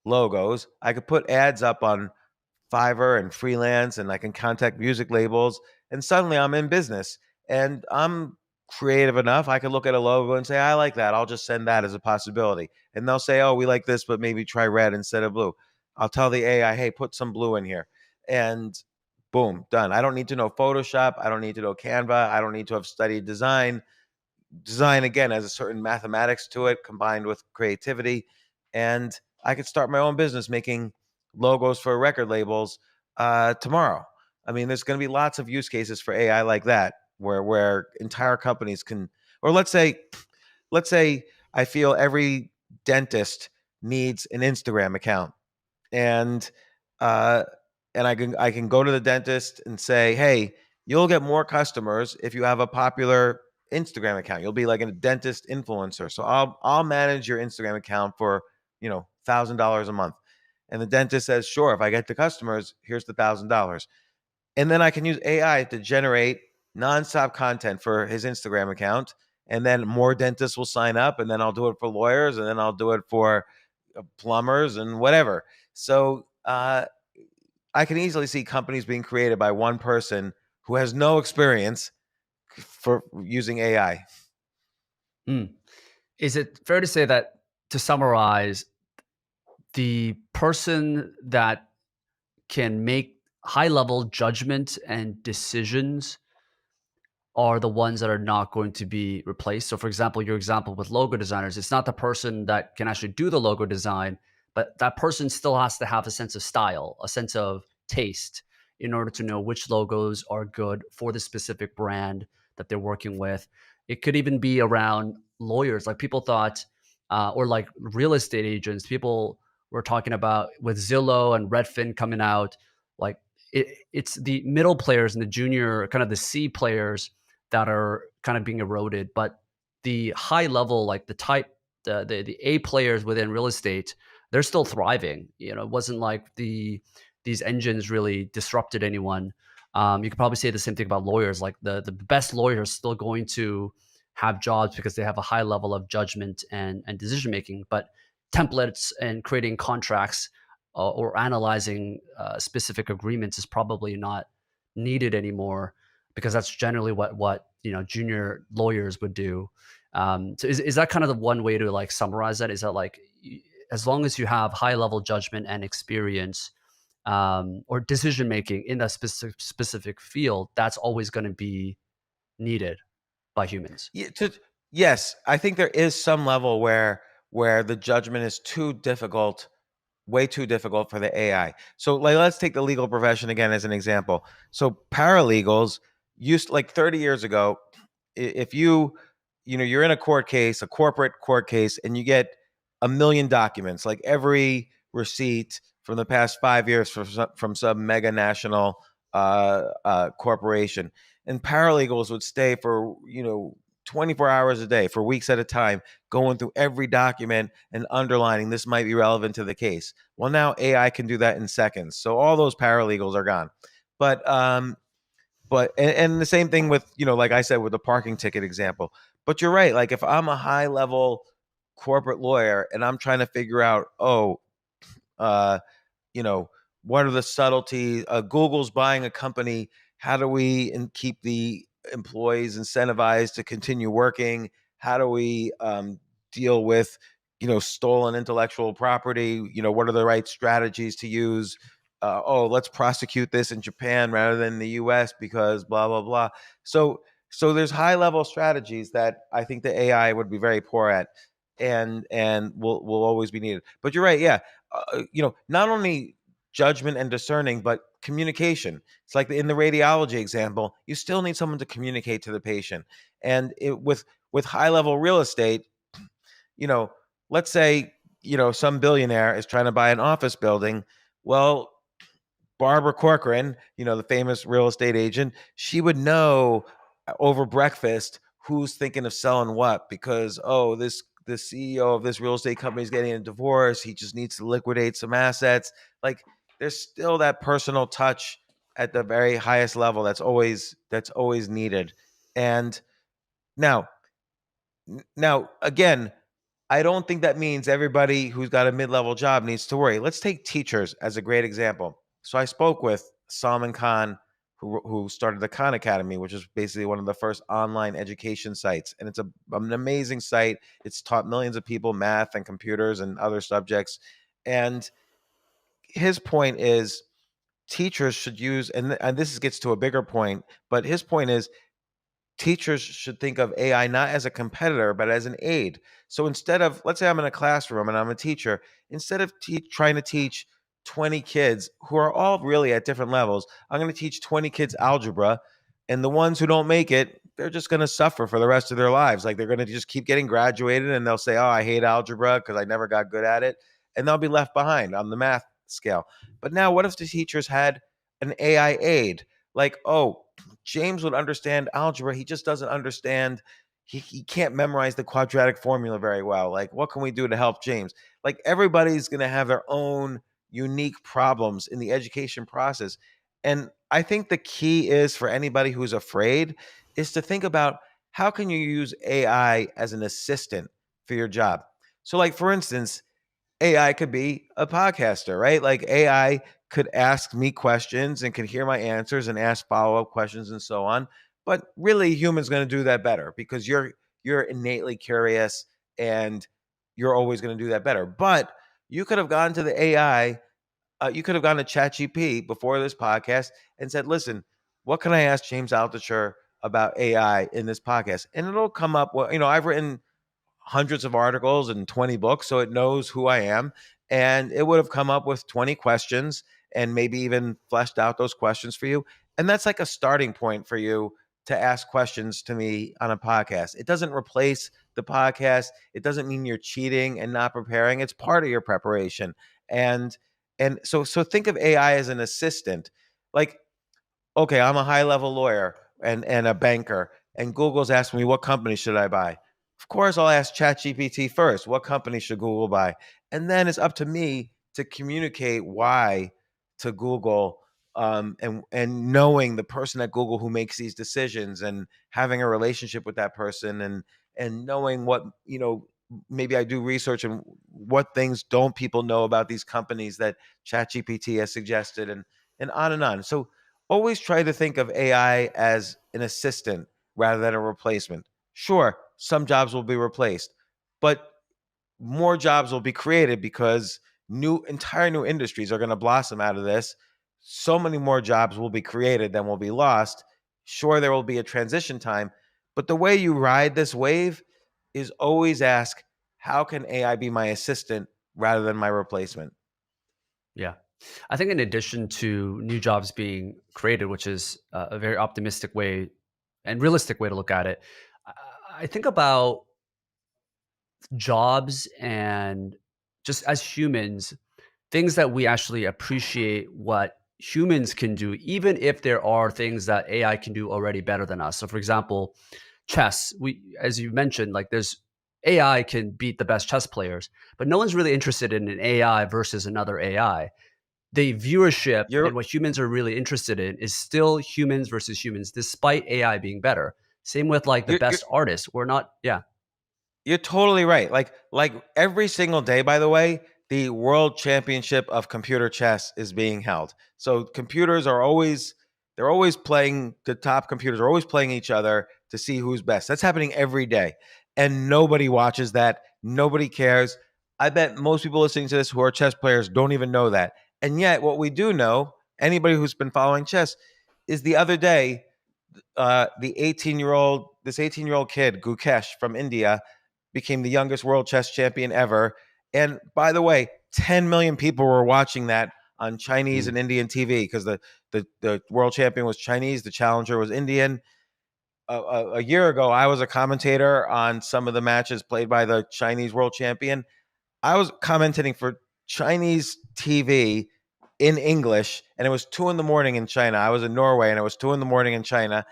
logos. I could put ads up on Fiverr and freelance, and I can contact music labels, and suddenly I'm in business. And I'm creative enough. I can look at a logo and say, I like that. I'll just send that as a possibility. And they'll say, oh, we like this, but maybe try red instead of blue. I'll tell the AI, hey, put some blue in here. And boom, done. I don't need to know Photoshop. I don't need to know Canva. I don't need to have studied design. Design again has a certain mathematics to it combined with creativity, and I could start my own business making logos for record labels tomorrow. I mean, there's going to be lots of use cases for AI like that, where entire companies can, or let's say I feel every dentist needs an Instagram account, and uh, and I can go to the dentist and say, hey, you'll get more customers if you have a popular Instagram account. You'll be like a dentist influencer. So I'll manage your Instagram account for $1,000 a month. And the dentist says, sure, if I get the customers, here's the $1,000. And then I can use AI to generate nonstop content for his Instagram account. And then more dentists will sign up, and then I'll do it for lawyers, and then I'll do it for plumbers and whatever. So I can easily see companies being created by one person who has no experience for using AI. Mm. Is it fair to say that, to summarize, the person that can make high level judgment and decisions are the ones that are not going to be replaced? So, for example, your example with logo designers, it's not the person that can actually do the logo design, but that person still has to have a sense of style, a sense of taste in order to know which logos are good for the specific brand that they're working with. It could even be around lawyers. Like people thought, or like real estate agents, people were talking about with Zillow and Redfin coming out, like it's the middle players and the junior, kind of the C players that are kind of being eroded. But the high level, like the A players within real estate, they're still thriving. It wasn't like these engines really disrupted anyone. You could probably say the same thing about lawyers. Like the best lawyers still going to have jobs because they have a high level of judgment and decision making. But templates and creating contracts or analyzing specific agreements is probably not needed anymore, because that's generally what junior lawyers would do. So is that kind of the one way to like summarize that? Is that like as long as you have high level judgment and experience, or decision making in that specific field, that's always going to be needed by humans. Yeah, yes, I think there is some level where the judgment is too difficult, way too difficult for the AI. So like let's take the legal profession again as an example. So paralegals used, like 30 years ago, if you're in a court case, a corporate court case, and you get a million documents, like every receipt from the past 5 years from some mega national corporation, and paralegals would stay for 24 hours a day for weeks at a time, going through every document and underlining this might be relevant to the case. Well, now AI can do that in seconds, so all those paralegals are gone. But and the same thing with, like I said, with the parking ticket example. But you're right. Like if I'm a high level corporate lawyer and I'm trying to figure out, uh, you know, what are the subtleties? Google's buying a company. How do we keep the employees incentivized to continue working? How do we deal with, stolen intellectual property? What are the right strategies to use? Let's prosecute this in Japan rather than the U.S. because blah blah blah. So there's high level strategies that I think the AI would be very poor at, and will always be needed. But you're right, yeah. Not only judgment and discerning, but communication. It's like in the radiology example, you still need someone to communicate to the patient. And with high level real estate, you know, let's say some billionaire is trying to buy an office building. Well, Barbara Corcoran, the famous real estate agent, she would know over breakfast who's thinking of selling what, because this CEO of this real estate company is getting a divorce. He just needs to liquidate some assets. Like there's still that personal touch at the very highest level that's always needed. And now now again, I don't think that means everybody who's got a mid-level job needs to worry. Let's take teachers as a great example. So I spoke with Salman Khan, who started the Khan Academy, which is basically one of the first online education sites, and it's an amazing site. It's taught millions of people math and computers and other subjects. And his point is teachers should use, and this gets to a bigger point, but his point is teachers should think of AI not as a competitor, but as an aid. So instead of, let's say I'm in a classroom and I'm a teacher, instead of trying to teach 20 kids who are all really at different levels, I'm going to teach 20 kids algebra. And the ones who don't make it, they're just going to suffer for the rest of their lives. Like they're going to just keep getting graduated and they'll say, oh, I hate algebra because I never got good at it. And they'll be left behind on the math scale. But now, what if the teachers had an AI aid? Like, oh, James would understand algebra. He just doesn't understand. He can't memorize the quadratic formula very well. Like, what can we do to help James? Like, everybody's going to have their own unique problems in the education process. And I think the key is for anybody who's afraid is to think about how can you use AI as an assistant for your job. So, like, for instance, AI could be a podcaster, right? Like AI could ask me questions and could hear my answers and ask follow-up questions and so on. But really, humans going to do that better because you're innately curious and you're always going to do that better. But you could have gone to the AI, you could have gone to ChatGPT before this podcast and said, "Listen, what can I ask James Altucher about AI in this podcast?" And it'll come up. Well, I've written hundreds of articles and 20 books, so it knows who I am. And it would have come up with 20 questions and maybe even fleshed out those questions for you. And that's like a starting point for you to ask questions to me on a podcast. It doesn't replace the podcast. It doesn't mean you're cheating and not preparing. It's part of your preparation. And so think of AI as an assistant. Like, okay, I'm a high level lawyer and a banker, and Google's asking me what company should I buy. Of course, I'll ask ChatGPT first. What company should Google buy? And then it's up to me to communicate why to Google, and knowing the person at Google who makes these decisions and having a relationship with that person and knowing what maybe I do research and what things don't people know about these companies that ChatGPT has suggested and on and on. So always try to think of AI as an assistant rather than a replacement. Sure, some jobs will be replaced, but more jobs will be created because entire new industries are going to blossom out of this. So many more jobs will be created than will be lost. Sure, there will be a transition time, but the way you ride this wave is always ask, how can AI be my assistant rather than my replacement? Yeah. I think in addition to new jobs being created, which is a very optimistic way and realistic way to look at it, I I think about jobs and just as humans, things that we actually appreciate what humans can do, even if there are things that AI can do already better than us. So, for example, chess. As you mentioned, like there's AI can beat the best chess players, but no one's really interested in an AI versus another AI. The viewership You're and what humans are really interested in is still humans versus humans, despite AI being better. Same with like the you're best artists. We're not, yeah, You're totally right. Like every single day, by the way, the World Championship of Computer Chess is being held. So computers are always they're always playing the top computers are always playing each other to see who's best. That's happening every day. And nobody watches that. Nobody cares. I bet most people listening to this who are chess players don't even know that. And yet what we do know, anybody who's been following chess, is the other day, the 18-year old kid, Gukesh from India, became the youngest world chess champion ever. And by the way, 10 million people were watching that on Chinese mm, and Indian TV because the world champion was Chinese, the challenger was Indian. A year ago, I was a commentator on some of the matches played by the Chinese world champion. I was commentating for Chinese TV in English, and it was 2 in the morning in China. I was in Norway, and it was 2 in the morning in China.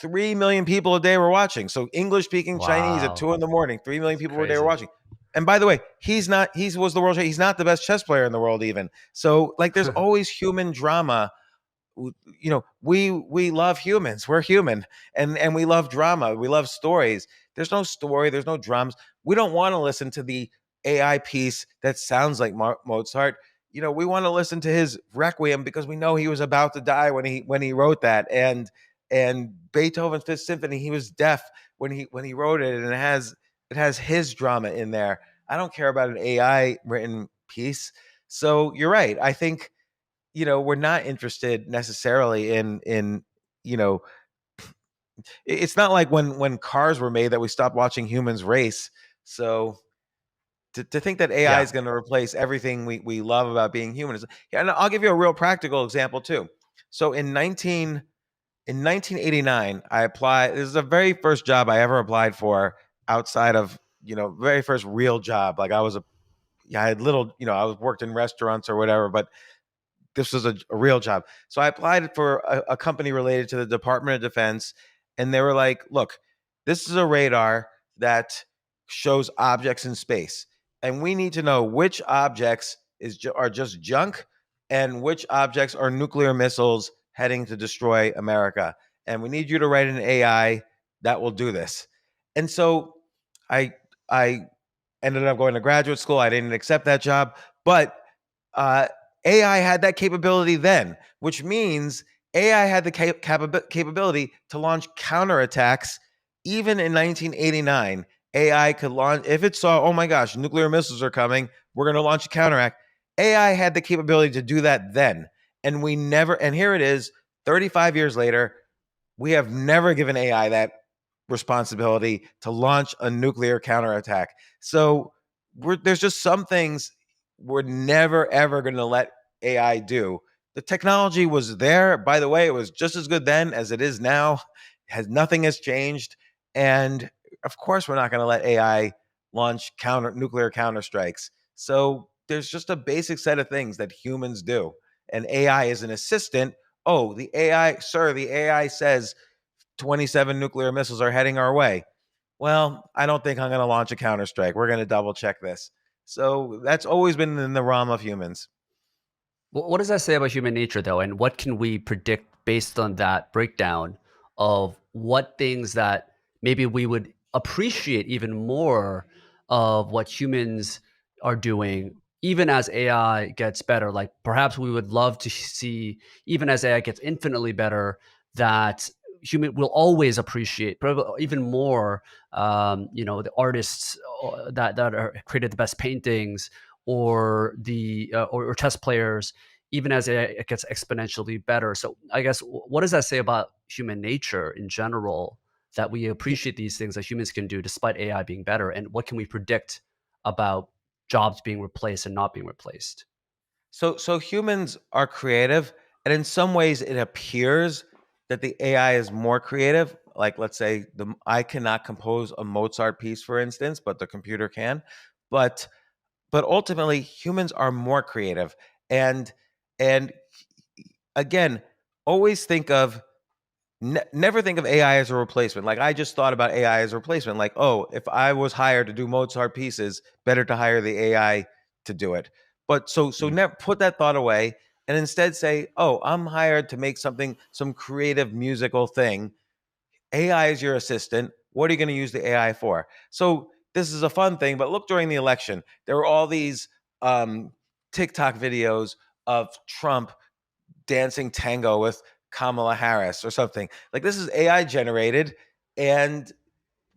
3 million people a day were watching. So English speaking Chinese at wow, 2 in the morning, 3 million it's people a day were crazy. watching. And by the way, he was the world, he's not the best chess player in the world even. So like there's always human drama. We love humans, we're human, and we love drama, we love stories. There's no story, there's no drums. We don't want to listen to the AI piece that sounds like Mozart. We want to listen to his requiem because we know he was about to die when he wrote that. And Beethoven's Fifth Symphony, he was deaf when he wrote it, and it has his drama in there. I don't care about an AI written piece. So you're right, I think we're not interested necessarily in you know it's not like when cars were made that we stopped watching humans race. So to think that AI Yeah, is going to replace everything we love about being human is, yeah. And I'll give you a real practical example too. So in 1989, I applied. This is the very first job I ever applied for outside of very first real job. Like I had little, I was worked in restaurants or whatever, but this was a real job. So I applied for a company related to the Department of Defense, and they were like, "Look, this is a radar that shows objects in space, and we need to know which objects are just junk, and which objects are nuclear missiles heading to destroy America. And we need you to write an AI that will do this." And so I I ended up going to graduate school. I didn't accept that job, but uh, AI had that capability then, which means AI had the capability to launch counterattacks. Even in 1989, AI could launch, if it saw, oh my gosh, nuclear missiles are coming, we're going to launch a counterattack. AI had the capability to do that then. And we never, and here it is, 35 years later, we have never given AI that responsibility to launch a nuclear counterattack. So there's just some things we're never ever going to let AI do. The technology was there. By the way, it was just as good then as it is now. Nothing has changed. And of course, we're not going to let AI launch nuclear counterstrikes. So there's just a basic set of things that humans do. And AI is an assistant. Oh, the AI, sir, the AI says 27 nuclear missiles are heading our way. Well, I don't think I'm going to launch a counterstrike. We're going to double check this. So that's always been in the realm of humans. what does that say about human nature, though, and what can we predict based on that breakdown of what things that maybe we would appreciate even more of what humans are doing, even as AI gets better? Like perhaps we would love to see, even as AI gets infinitely better, that human will always appreciate probably even more. The artists that are created the best paintings, or the or chess players, even as it gets exponentially better. So I guess what does that say about human nature in general, that we appreciate these things that humans can do despite AI being better, and what can we predict about jobs being replaced and not being replaced? So humans are creative, and in some ways, it appears that the AI is more creative. Like, let's say I cannot compose a Mozart piece, for instance, but the computer can. But ultimately, humans are more creative, and and again, always think of never think of AI as a replacement. Like I just thought about AI as a replacement. Like, oh, if I was hired to do Mozart pieces, better to hire the AI to do it. But so Mm. never put that thought away and instead say, oh, I'm hired to make some creative musical thing. AI is your assistant. What are you going to use the AI for? So this is a fun thing, but look, during the election, there were all these um, TikTok videos of Trump dancing tango with Kamala Harris or something. Like this is AI generated, and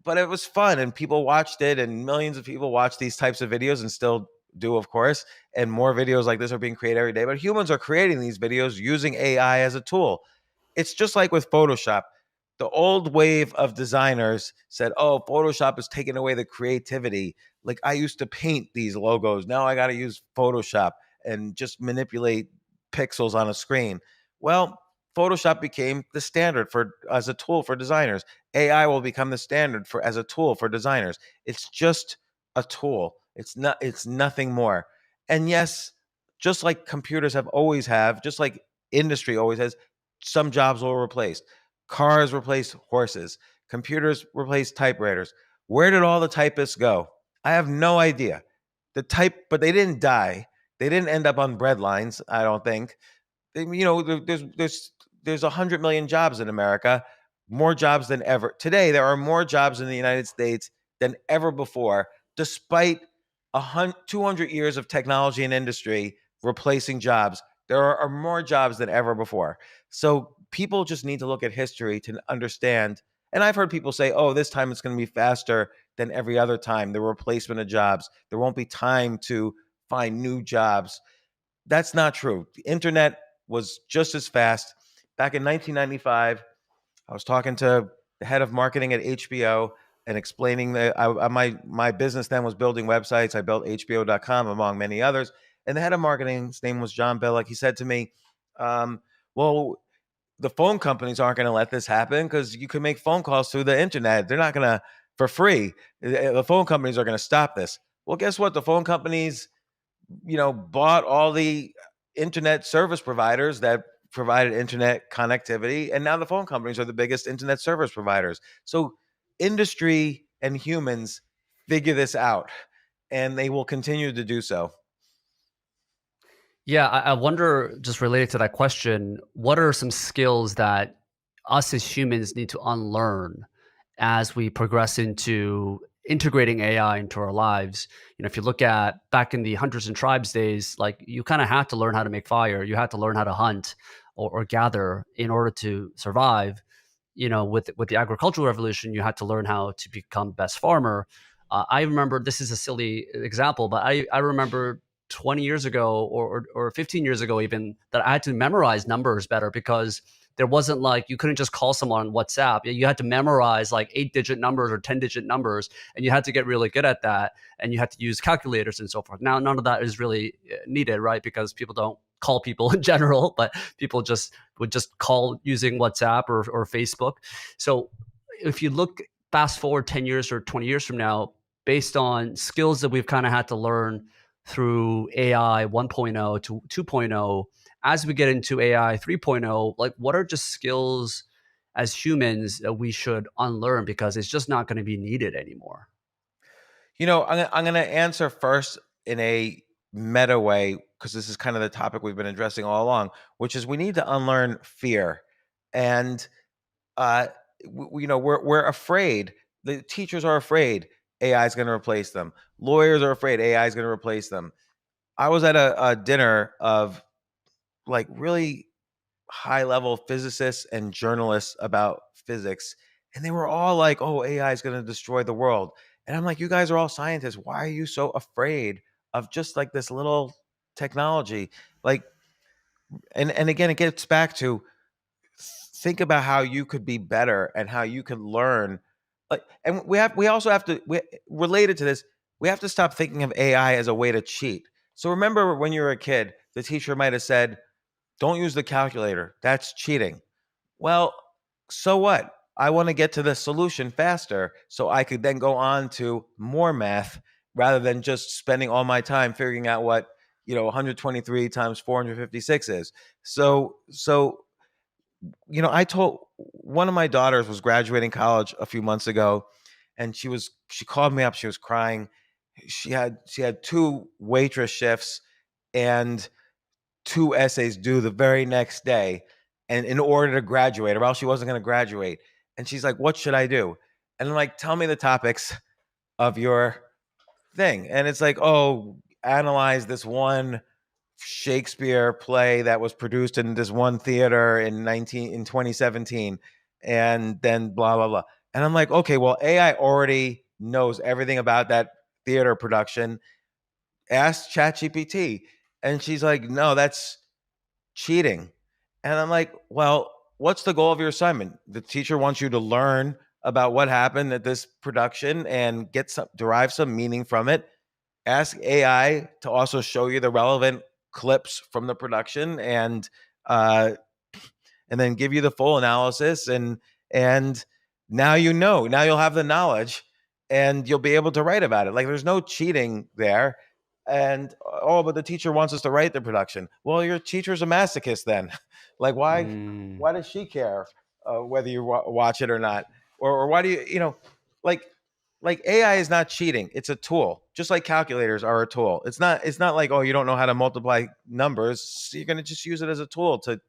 but it was fun and people watched it, and millions of people watch these types of videos and still do, of course. And more videos like this are being created every day. But humans are creating these videos using AI as a tool. It's just like with Photoshop. The old wave of designers said, "Oh, Photoshop is taking away the creativity. Like I used to paint these logos. Now I got to use Photoshop and just manipulate pixels on a screen." Well, Photoshop became the standard for as a tool for designers. AI will become the standard for as a tool for designers. It's just a tool. It's nothing more. And yes, just like computers just like industry always has, some jobs will replace. Cars replace horses. Computers replace typewriters. Where did all the typists go? I have no idea. But they didn't die. They didn't end up on bread lines, I don't think. There's 100 million jobs in America, more jobs than ever. Today, there are more jobs in the United States than ever before, despite 200 years of technology and industry replacing jobs. There are more jobs than ever before. So people just need to look at history to understand. And I've heard people say, oh, this time it's going to be faster than every other time, the replacement of jobs. There won't be time to find new jobs. That's not true. The internet was just as fast. Back in 1995, I was talking to the head of marketing at HBO and explaining that my business then was building websites. I built HBO.com among many others. And the head of marketing, his name was John Billick. He said to me, well, the phone companies aren't going to let this happen because you can make phone calls through the internet. They're not going to for free. The phone companies are going to stop this. Well, guess what? The phone companies, bought all the internet service providers that provided internet connectivity, and now the phone companies are the biggest internet service providers. So industry and humans figure this out, and they will continue to do so. Yeah, I wonder, just related to that question, what are some skills that us as humans need to unlearn as we progress into integrating AI into our lives? If you look at back in the hunters and tribes days, like you kind of had to learn how to make fire, you had to learn how to hunt or gather in order to survive. With the agricultural revolution, you had to learn how to become best farmer. I remember, this is a silly example, but I remember 20 years ago or 15 years ago even, that I had to memorize numbers better because there wasn't, like, you couldn't just call someone on WhatsApp. You had to memorize like 8-digit numbers or 10-digit numbers, and you had to get really good at that, and you had to use calculators and so forth. Now none of that is really needed, right? Because people don't call people in general, but people just would just call using WhatsApp or Facebook. So if you look fast forward 10 years or 20 years from now, based on skills that we've kind of had to learn through AI 1.0 to 2.0, as we get into AI 3.0, like what are just skills as humans that we should unlearn because it's just not going to be needed anymore? I'm gonna answer first in a meta way because this is kind of the topic we've been addressing all along, which is we need to unlearn fear. And uh, we're afraid. The teachers are afraid AI is going to replace them. Lawyers are afraid AI is going to replace them. I was at a dinner of like really high level physicists and journalists about physics, and they were all like, "Oh, AI is going to destroy the world." And I'm like, "You guys are all scientists. Why are you so afraid of just like this little technology?" Like, and again, it gets back to think about how you could be better and how you could learn. Like, and we also have to related to this, we have to stop thinking of AI as a way to cheat. So remember when you were a kid, the teacher might have said, "Don't use the calculator. That's cheating." Well, so what? I want to get to the solution faster so I could then go on to more math rather than just spending all my time figuring out what, 123 times 456 is. So I told one of my daughters was graduating college a few months ago, and she called me up. She was crying. She had two waitress shifts and two essays due the very next day, and in order to graduate, or else she wasn't going to graduate. And she's like, "What should I do?" And I'm like, "Tell me the topics of your thing." And it's like, "Oh, analyze this one Shakespeare play that was produced in this one theater in 2017, and then blah blah blah." And I'm like, "Okay, well, AI already knows everything about that theater production. Ask ChatGPT." And she's like, "No, that's cheating." And I'm like, "Well, what's the goal of your assignment? The teacher wants you to learn about what happened at this production and derive some meaning from it. Ask AI to also show you the relevant clips from the production uh, and then give you the full analysis, and now now you'll have the knowledge and you'll be able to write about it. Like there's no cheating there." And oh, but the teacher wants us to write the production. Well, your teacher's a masochist then. Like why Mm. why does she care whether you watch it or not? Or why do like like AI is not cheating. It's a tool, just like calculators are a tool. It's not like, oh, you don't know how to multiply numbers. So you're going to just use it as a tool to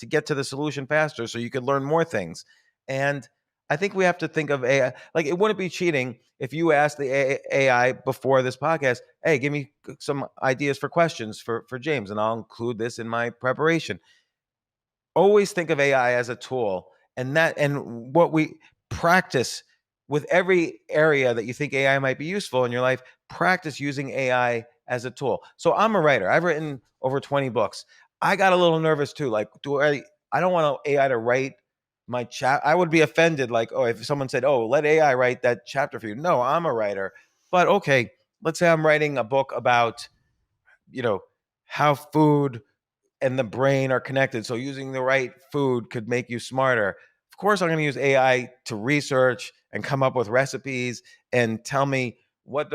get to the solution faster, so you could learn more things. And I think we have to think of AI like it wouldn't be cheating if you asked the AI before this podcast, hey, give me some ideas for questions for James, and I'll include this in my preparation. Always think of AI as a tool, and what we practice with every area that you think AI might be useful in your life, practice using AI as a tool. So I'm a writer. I've written over 20 books. I got a little nervous too. Like, I don't want AI to write my chat. I would be offended. Like, oh, if someone said, oh, let AI write that chapter for you. No, I'm a writer. But okay, let's say I'm writing a book about, you know, how food and the brain are connected. So using the right food could make you smarter. Of course, I'm going to use AI to research and come up with recipes and tell me what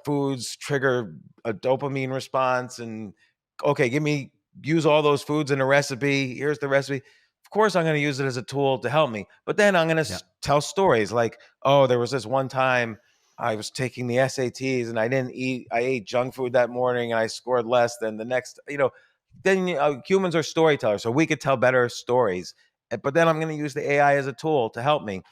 foods trigger a dopamine response. And okay, use all those foods in a recipe. Here's the recipe. Of course, I'm going to use it as a tool to help me. But then I'm going Yeah. to tell stories like, oh, there was this one time I was taking the SATs and I didn't eat, I ate junk food that morning and I scored less than the next, then humans are storytellers, so we could tell better stories. But then I'm going to use the AI as a tool to help me.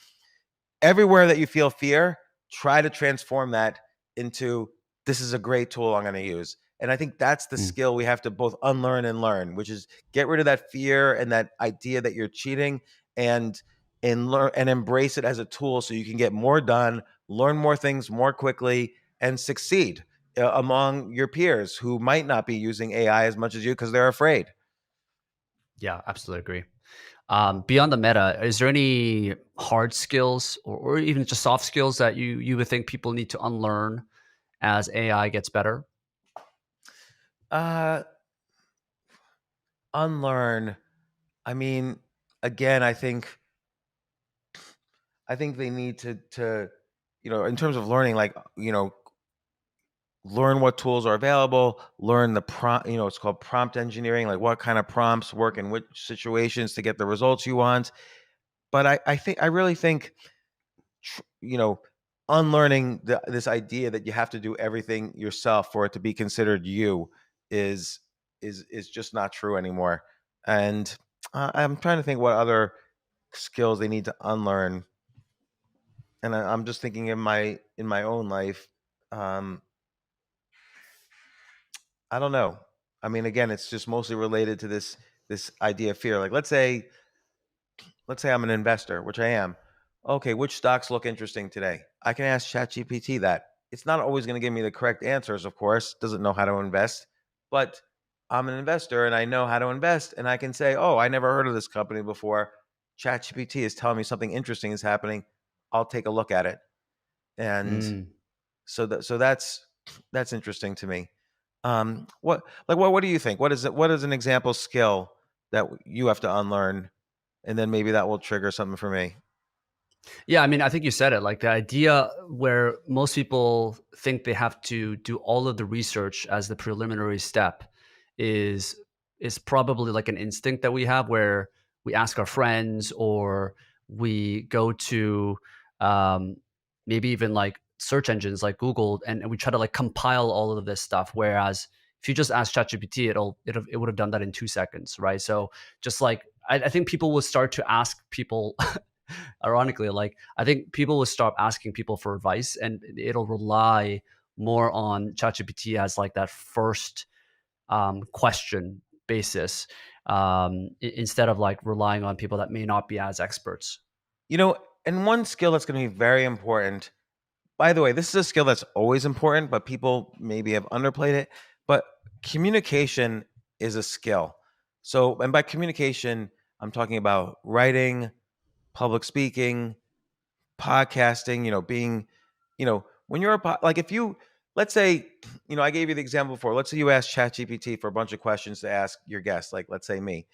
Everywhere that you feel fear, try to transform that into this is a great tool I'm going to use. And I think that's the Mm. skill we have to both unlearn and learn, which is get rid of that fear and that idea that you're cheating, and learn and embrace it as a tool so you can get more done, learn more things more quickly, and succeed among your peers who might not be using AI as much as you because they're afraid. Yeah, absolutely agree. Beyond the meta, is there any hard skills or even just soft skills that you would think people need to unlearn as AI gets better? Uh, Unlearn. I mean, again, I think they need to in terms of learning, like, learn what tools are available, learn the prompt, it's called prompt engineering, like what kind of prompts work in which situations to get the results you want. But I really think tr- you know, unlearning this idea that you have to do everything yourself for it to be considered you is is just not true anymore. And I'm trying to think what other skills they need to unlearn. And I'm just thinking in my own life. Um, I don't know. I mean, again, it's just mostly related to this idea of fear. Like, let's say I'm an investor, which I am. Okay, which stocks look interesting today? I can ask ChatGPT that. It's not always going to give me the correct answers, of course. Doesn't know how to invest, but I'm an investor and I know how to invest, and I can say, "Oh, I never heard of this company before. ChatGPT is telling me something interesting is happening. I'll take a look at it." And Mm. so that's interesting to me. What do you think? What is an example skill that you have to unlearn, and then maybe that will trigger something for me? Yeah, I mean, I think you said it. Like the idea where most people think they have to do all of the research as the preliminary step is is probably like an instinct that we have where we ask our friends or we go to um, maybe even like search engines like Google and we try to like compile all of this stuff. Whereas if you just ask ChatGPT, it would have done that in 2 seconds, right? So just like I think people will start to ask people ironically, like I think people will stop asking people for advice and it'll rely more on ChatGPT as like that first question basis instead of like relying on people that may not be as experts. And one skill that's going to be very important. By the way, this is a skill that's always important, but people maybe have underplayed it. But communication is a skill. So, and by communication, I'm talking about writing, public speaking, podcasting, when you're like if you, let's say, I gave you the example before. Let's say you ask ChatGPT for a bunch of questions to ask your guest, like let's say me.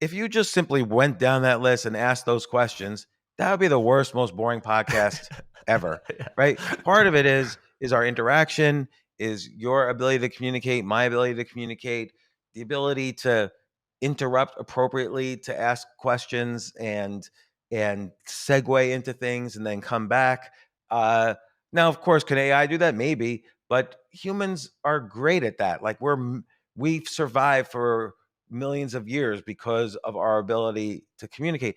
If you just simply went down that list and asked those questions, that would be the worst, most boring podcast ever, Yeah. right? Part of it is our interaction, is your ability to communicate, my ability to communicate, the ability to interrupt appropriately, to ask questions and segue into things and then come back. Uh, Now, of course, can AI do that? Maybe, but humans are great at that. Like we've survived for millions of years because of our ability to communicate.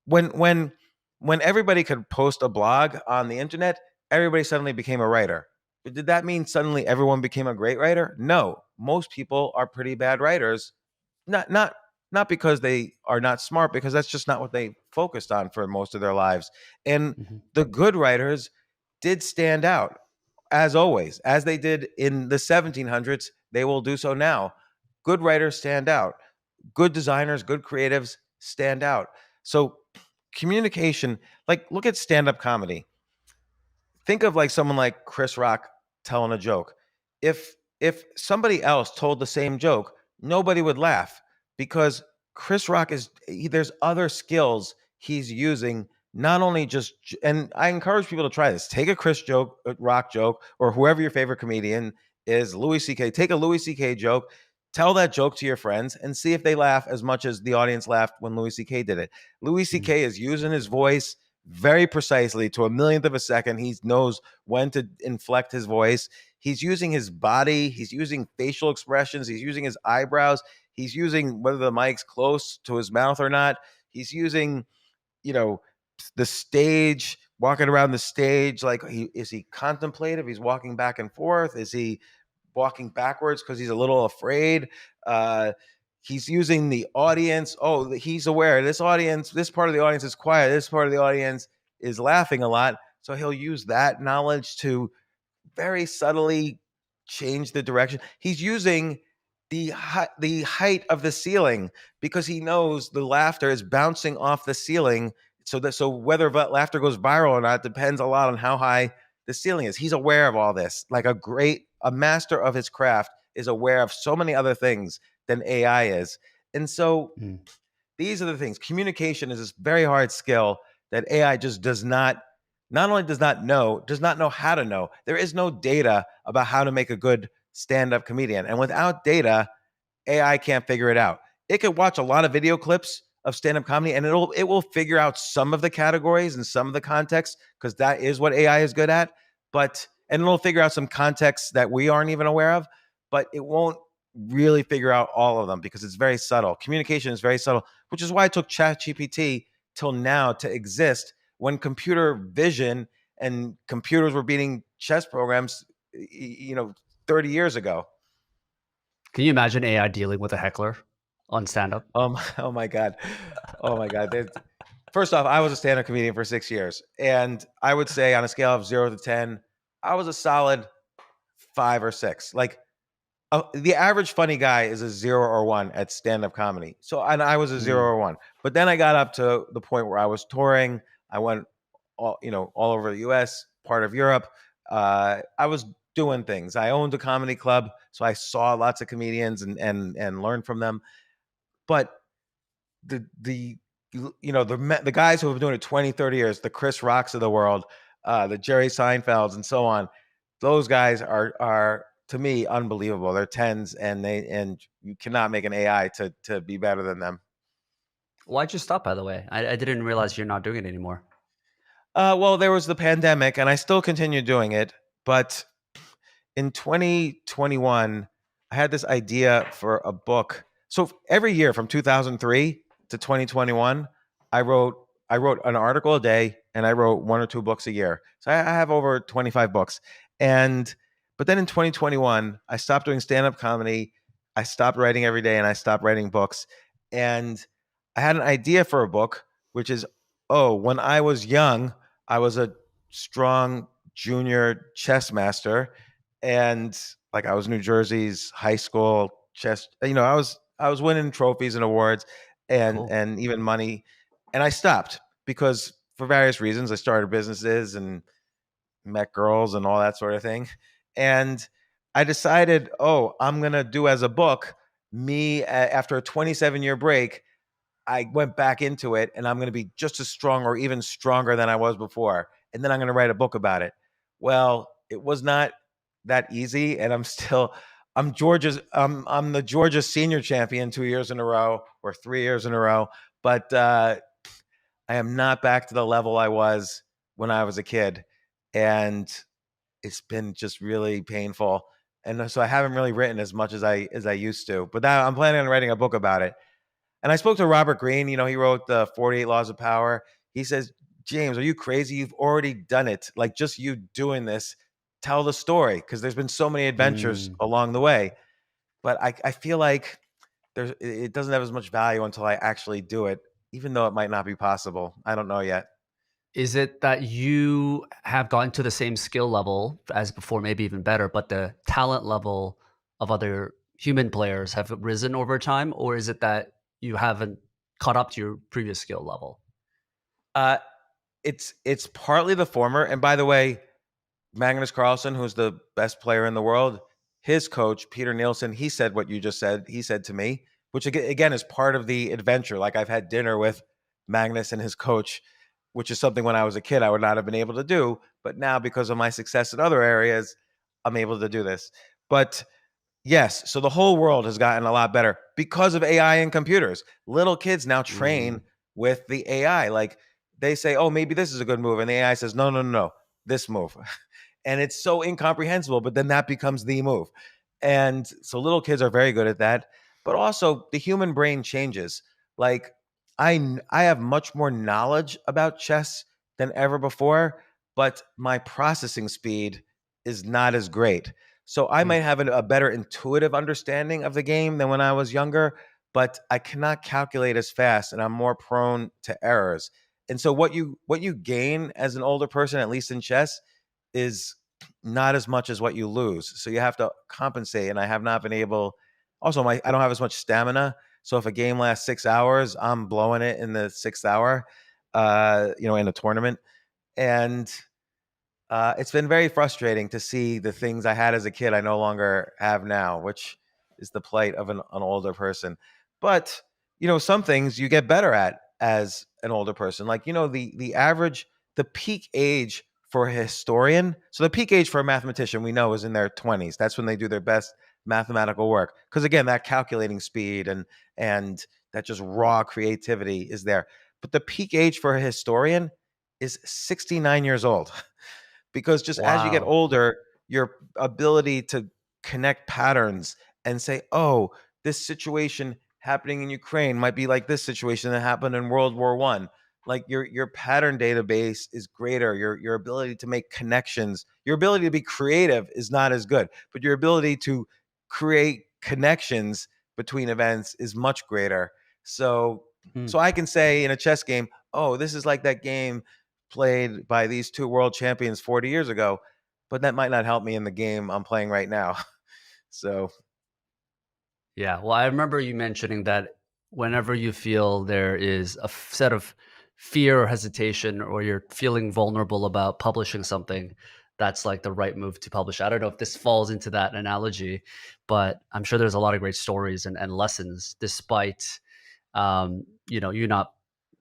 When when when everybody could post a blog on the internet, everybody suddenly became a writer. But did that mean suddenly everyone became a great writer? No, most people are pretty bad writers. Not because they are not smart, because that's just not what they focused on for most of their lives. And Mhm. the good writers did stand out, as always, as they did in the 1700s. They will do so now. Good writers stand out. Good designers, good creatives stand out. So communication, like look at stand-up comedy. Think of like someone like Chris Rock telling a joke. If somebody else told the same joke, nobody would laugh, because Chris Rock there's other skills he's using, not only and I encourage people to try this. Take a Rock joke, or whoever your favorite comedian is, Louis CK. Take a Louis CK joke, tell that joke to your friends, and see if they laugh as much as the audience laughed when Louis CK did it. Louis Mhm. CK is using his voice very precisely to a millionth of a second. He knows when to inflect his voice. He's using his body. He's using facial expressions. He's using his eyebrows. He's using whether the mic's close to his mouth or not. He's using, you know, the stage, walking around the stage. Like, is he contemplative? He's walking back and forth. Is he walking backwards because he's a little afraid? Uh, he's using the audience. Oh, he's aware this audience, this part of the audience is quiet. This part of the audience is laughing a lot. So he'll use that knowledge to very subtly change the direction. He's using the height of the ceiling, because he knows the laughter is bouncing off the ceiling. So whether laughter goes viral or not depends a lot on how high the ceiling is. He's aware of all this. Like a master of his craft is aware of so many other things than AI is. And so Mm. these are the things. Communication is this very hard skill that AI just not only does not know how to know. There is no data about how to make a good stand-up comedian. And without data, AI can't figure it out. It could watch a lot of video clips of stand-up comedy, and it will figure out some of the categories and some of the context, because that is what AI is good at. And it'll figure out some contexts that we aren't even aware of, but it won't really figure out all of them, because it's very subtle. Communication is very subtle, which is why it took ChatGPT till now to exist, when computer vision and computers were beating chess programs, 30 years ago. Can you imagine AI dealing with a heckler on stand-up? Oh my God. Oh my God. First off, I was a stand-up comedian for 6 years, and I would say on a scale of 0 to 10, I was a solid 5 or 6. Like, the average funny guy is a 0 or 1 at stand-up comedy. So, and I was a zero Mm. or one. But then I got up to the point where I was touring. I went all over the US, part of Europe. I was doing things. I owned a comedy club, so I saw lots of comedians and learned from them. But the the guys who have been doing it 20, 30 years, the Chris Rocks of the world, the Jerry Seinfelds and so on, those guys are to me unbelievable. They're tens, and you cannot make an AI to be better than them. Why'd you stop, by the way? I didn't realize you're not doing it anymore. Well, there was the pandemic, and I still continue doing it, but in 2021, I had this idea for a book. So every year from 2003 to 2021, I wrote an article a day, and I wrote 1 or 2 books a year. So I have over 25 books. And but then in 2021, I stopped doing stand-up comedy. I stopped writing every day, and I stopped writing books. And I had an idea for a book, which is, oh, when I was young, I was a strong junior chess master, and like I was New Jersey's high school chess. I was winning trophies and awards, Cool. and even money, and I stopped because for various reasons I started businesses and met girls and all that sort of thing, and I decided, oh, I'm gonna do as a book. After a 27-year break, I went back into it, and I'm going to be just as strong or even stronger than I was before. And then I'm going to write a book about it. Well, it was not that easy, and I'm the Georgia senior champion 2 years in a row, or 3 years in a row. But I am not back to the level I was when I was a kid. and it's been just really painful. And so I haven't really written as much as I used to. But now I'm planning on writing a book about it. And I spoke to Robert Greene. You know, he wrote the 48 Laws of Power. He says, James, are you crazy? You've already done it. Like just you doing this, tell the story because there's been so many adventures Mm. along the way. But I feel like it doesn't have as much value until I actually do it, even though it might not be possible. I don't know yet. Is it that you have gotten to the same skill level as before, maybe even better, but the talent level of other human players have risen over time? Or is it that you haven't caught up to your previous skill level? Uh, it's partly the former. And by the way, Magnus Carlsen, who's the best player in the world, his coach, Peter Nielsen, he said what you just said. He said to me, which again is part of the adventure. Like I've had dinner with Magnus and his coach, which is something when I was a kid I would not have been able to do. But now, because of my success in other areas, I'm able to do this. But yes, so the whole world has gotten a lot better because of AI and computers. Little kids now train Mm, with the AI. Like they say, oh, maybe this is a good move. And the AI says, no, no, no, no, this move. And it's so incomprehensible, but then that becomes the move. And so little kids are very good at that. But also the human brain changes. Like I have much more knowledge about chess than ever before, but my processing speed is not as great. So I mm, might have a better intuitive understanding of the game than when I was younger, but I cannot calculate as fast and I'm more prone to errors. And so what you gain as an older person, at least in chess, is not as much as what you lose. So you have to compensate. And I have not been able. Also, my I don't have as much stamina. So if a game lasts 6 hours, I'm blowing it in the sixth hour. In a tournament, and it's been very frustrating to see the things I had as a kid I no longer have now, which is the plight of an older person. But some things you get better at as an older person. Like the peak age for a historian. So the peak age for a mathematician we know is in their 20s. That's when they do their best mathematical work. Because again, that calculating speed and that just raw creativity is there. But the peak age for a historian is 69 years old. Because just as you get wow. older, your ability to connect patterns and say, oh, this situation happening in Ukraine might be like this situation that happened in World War One. Like your pattern database is greater. Your ability to make connections, your ability to be creative is not as good, but your ability to create connections between events is much greater. So Mm. so I can say in a chess game, oh, this is like that game played by these two world champions 40 years ago, but that might not help me in the game I'm playing right now. So, Yeah, well, I remember you mentioning that whenever you feel there is a set of fear or hesitation, or you're feeling vulnerable about publishing something, that's like the right move to publish. I don't know if this falls into that analogy, but I'm sure there's a lot of great stories and lessons despite, you not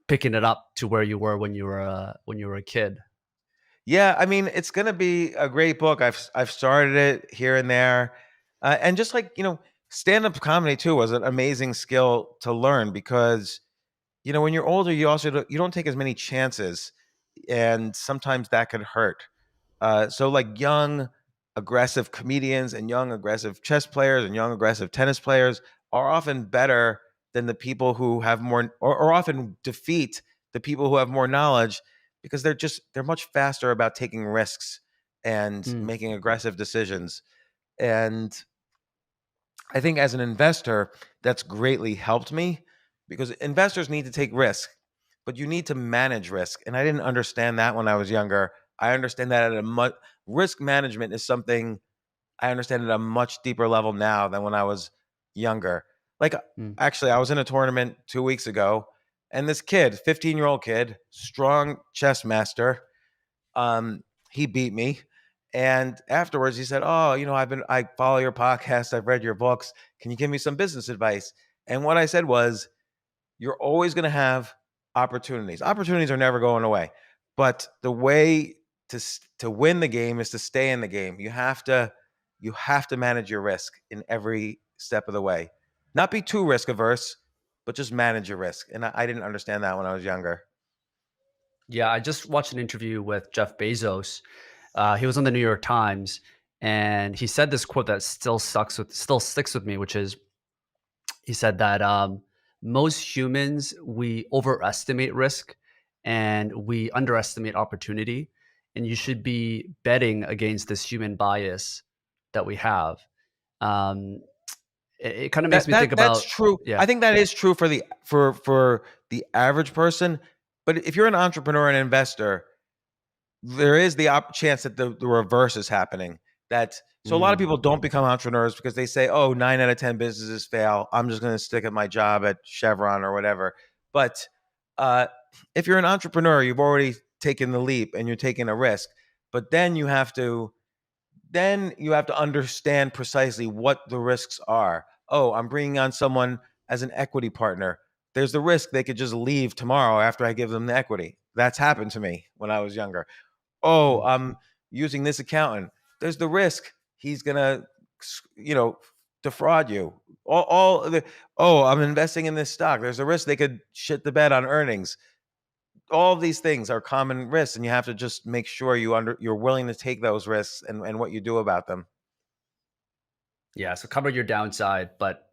picking it up to where you were when you were a kid. yeah, I mean, it's going to be a great book. I've started it here and there. And just like, stand-up comedy too was an amazing skill to learn because when you're older, you don't take as many chances, and sometimes that could hurt. So like young aggressive comedians and young aggressive chess players and young aggressive tennis players are often better than the people who have more, or often defeat the people who have more knowledge because they're much faster about taking risks and Mm, making aggressive decisions. And I think as an investor, that's greatly helped me because investors need to take risk, but you need to manage risk. And I didn't understand that when I was younger. I understand that at a much risk management is something I understand at a much deeper level now than when I was younger. Like mm. actually, I was in a tournament 2 weeks ago, and this kid, 15-year-old kid, strong chess master, he beat me. And afterwards he said, oh, I follow your podcast, I've read your books, can you give me some business advice? And what I said was, you're always going to have opportunities are never going away, but the way to win the game is to stay in the game. You have to manage your risk in every step of the way, not be too risk averse, but just manage your risk. And I didn't understand that when I was younger. Yeah, I just watched an interview with Jeff Bezos, He was on the New York Times, and he said this quote that still sticks with me, which is he said that most humans we overestimate risk and we underestimate opportunity, and you should be betting against this human bias that we have. Um, it kind of makes me think That's about true. yeah. I think that is true for the average person. But if you're an entrepreneur and investor, there is the chance that the reverse is happening. That so a lot of Mm. people don't become entrepreneurs because they say, "Oh, 9 out of 10 businesses fail. I'm just going to stick at my job at Chevron or whatever." But uh, if you're an entrepreneur, you've already taken the leap and you're taking a risk. But then you have to understand precisely what the risks are. Oh, I'm bringing on someone as an equity partner. There's the risk they could just leave tomorrow after I give them the equity. That's happened to me when I was younger. Oh, Mm. I'm using this accountant. There's the risk he's gonna, you know, defraud you. All the, oh, I'm investing in this stock. There's a risk they could shit the bed on earnings. All of these things are common risks, and you have to just make sure you're willing to take those risks and what you do about them. Yeah, so cover your downside, but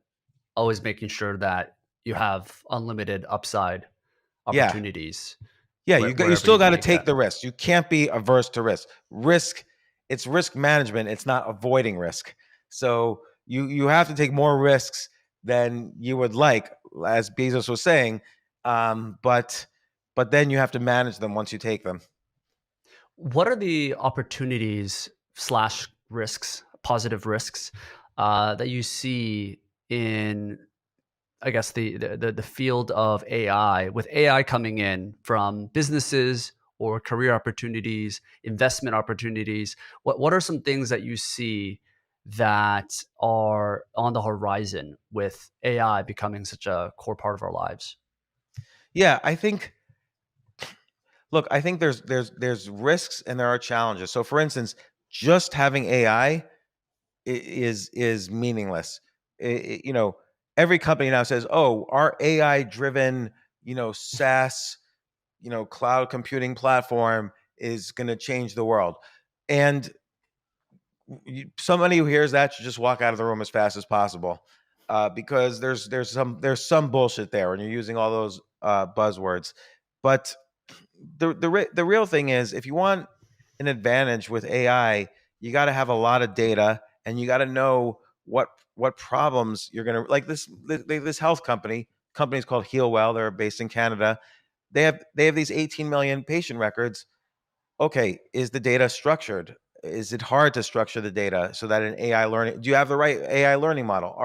always making sure that you have unlimited upside Yeah, opportunities yeah, you wherever still you got to make take that. the risk. You can't be averse to risk. It's risk management. It's not avoiding risk. So you have to take more risks than you would like, as Bezos was saying. But then you have to manage them once you take them. What are the opportunities slash risks, positive risks, that you see in, I guess, the field of AI, with AI coming in from businesses or career opportunities, investment opportunities? What are some things that you see that are on the horizon with AI becoming such a core part of our lives? Yeah, I think. Look, I think there's risks and there are challenges. So, for instance, just having AI is meaningless. You know, every company now says, "Oh, our AI driven, SaaS, cloud computing platform is going to change the world." And somebody who hears that should just walk out of the room as fast as possible, because there's some bullshit there when you're using all those buzzwords. But the real thing is, if you want an advantage with AI, you got to have a lot of data, and you got to know what problems you're gonna like. This health company's called HealWell. They're based in Canada. They have these 18 million patient records. Okay, is the data structured? Is it hard to structure the data so that an AI learning? Do you have the right AI learning model?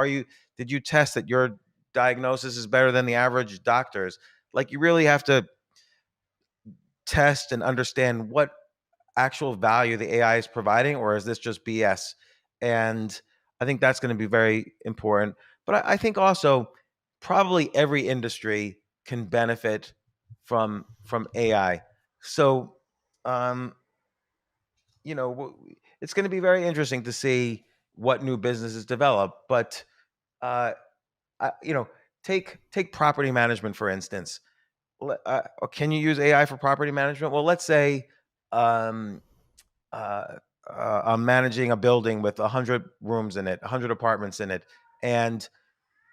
Did you test that your diagnosis is better than the average doctor's? Like, you really have to test and understand what actual value the AI is providing, or is this just BS? And I think that's going to be very important. But I think also probably every industry can benefit from AI. So, um, it's going to be very interesting to see what new businesses develop. But uh, I, you know, take property management for instance. Can you use AI for property management? Well, let's say um, uh, I'm managing a building with 100 rooms in it, 100 apartments in it, and